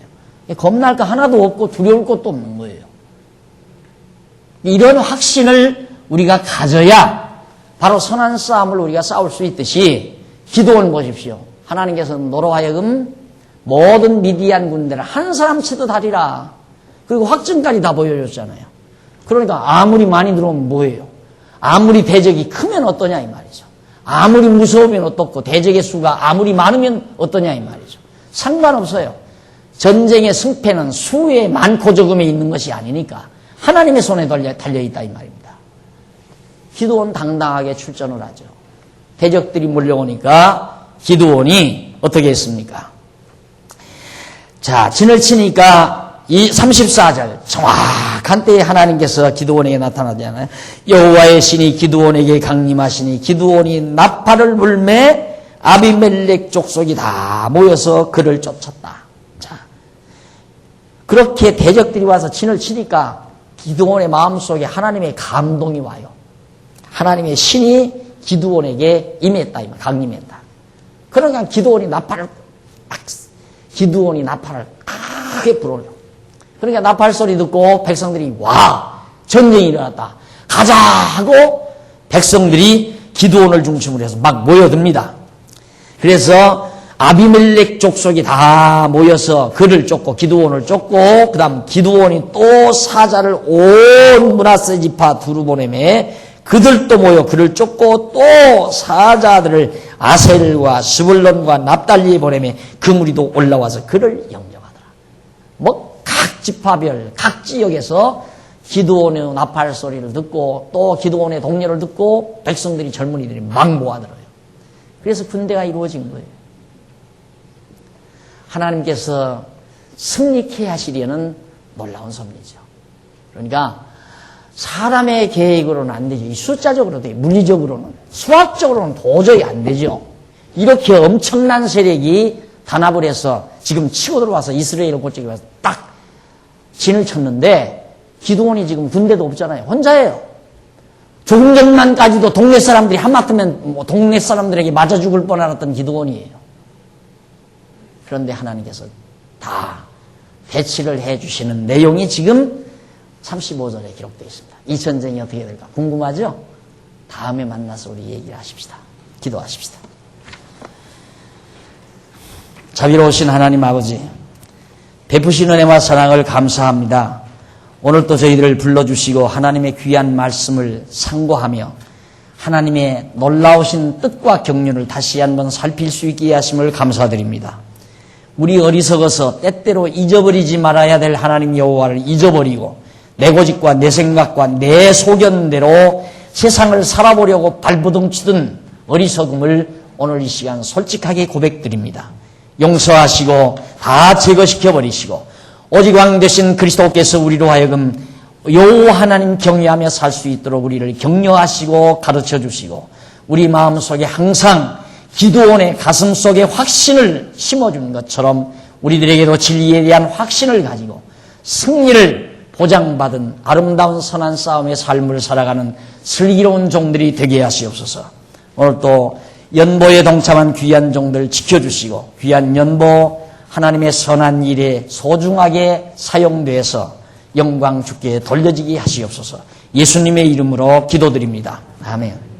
겁날 거 하나도 없고 두려울 것도 없는 거예요. 이런 확신을 우리가 가져야 바로 선한 싸움을 우리가 싸울 수 있듯이 기도를 보십시오. 하나님께서 너로 하여금 모든 미디안 군대를 한 사람 치듯 하리라. 그리고 확증까지 다 보여줬잖아요. 그러니까 아무리 많이 들어오면 뭐예요? 아무리 대적이 크면 어떠냐 이 말이죠. 아무리 무서우면 어떻고 대적의 수가 아무리 많으면 어떠냐 이 말이죠. 상관없어요. 전쟁의 승패는 수의 많고 적음에 있는 것이 아니니까 하나님의 손에 달려있다 이 말입니다. 기드온 당당하게 출전을 하죠. 대적들이 몰려오니까 기드온이 어떻게 했습니까? 자, 진을 치니까 이 34절 정확한 때에 하나님께서 기드온에게 나타나잖아요. 여호와의 신이 기드온에게 강림하시니 기드온이 나팔을 불매 아비멜렉 족속이 다 모여서 그를 쫓았다. 자, 그렇게 대적들이 와서 진을 치니까 기드온의 마음속에 하나님의 감동이 와요. 하나님의 신이 기드온에게 임했다, 강림했다. 그러니까 기드온이 나팔을 크게 불어요. 그러니까 나팔 소리 듣고 백성들이 와, 전쟁이 일어났다, 가자 하고 백성들이 기드온을 중심으로 해서 막 모여듭니다. 그래서 아비멜렉 족속이 다 모여서 그를 쫓고 기드온을 쫓고 그 다음 기드온이 또 사자를 온 므낫세 지파 두루 보내매 그들도 모여 그를 쫓고 또 사자들을 아셀과 스불론과 납달리에 보내매 그 무리도 올라와서 그를 영접하더라. 각 지파별 각 지역에서 기드온의 나팔 소리를 듣고 또 기드온의 동료를 듣고 백성들이 젊은이들이 막 모아들어요. 그래서 군대가 이루어진 거예요. 하나님께서 승리케 하시려는 놀라운 섭리죠. 그러니까 사람의 계획으로는 안 되죠. 이 숫자적으로도, 물리적으로는, 수학적으로는 도저히 안 되죠. 이렇게 엄청난 세력이 단합을 해서 지금 치고 들어와서 이스라엘을 고치기 위해서 딱 진을 쳤는데 기드온이 지금 군대도 없잖아요. 혼자예요. 조금 전만까지도 동네 사람들이 한마트면 동네 사람들에게 맞아 죽을 뻔했던 기드온이에요. 그런데 하나님께서 다 배치를 해주시는 내용이 지금 35절에 기록되어 있습니다. 이 전쟁이 어떻게 될까 궁금하죠? 다음에 만나서 우리 얘기를 하십시다. 기도하십시다. 자비로우신 하나님 아버지, 베푸신 은혜와 사랑을 감사합니다. 오늘 또 저희들을 불러주시고 하나님의 귀한 말씀을 상고하며 하나님의 놀라우신 뜻과 경륜을 다시 한번 살필 수 있게 하심을 감사드립니다. 우리 어리석어서 때때로 잊어버리지 말아야 될 하나님 여호와를 잊어버리고 내 고집과 내 생각과 내 소견대로 세상을 살아보려고 발버둥치던 어리석음을 오늘 이 시간 솔직하게 고백드립니다. 용서하시고 다 제거시켜버리시고 오직 왕 되신 그리스도께서 우리로 하여금 여호와 하나님 경외하며 살 수 있도록 우리를 격려하시고 가르쳐주시고 우리 마음속에 항상 기드온의 가슴속에 확신을 심어주는 것처럼 우리들에게도 진리에 대한 확신을 가지고 승리를 보장받은 아름다운 선한 싸움의 삶을 살아가는 슬기로운 종들이 되게 하시옵소서. 오늘 또 연보에 동참한 귀한 종들 지켜주시고 귀한 연보 하나님의 선한 일에 소중하게 사용돼서 영광 주께 돌려지게 하시옵소서. 예수님의 이름으로 기도드립니다. 아멘.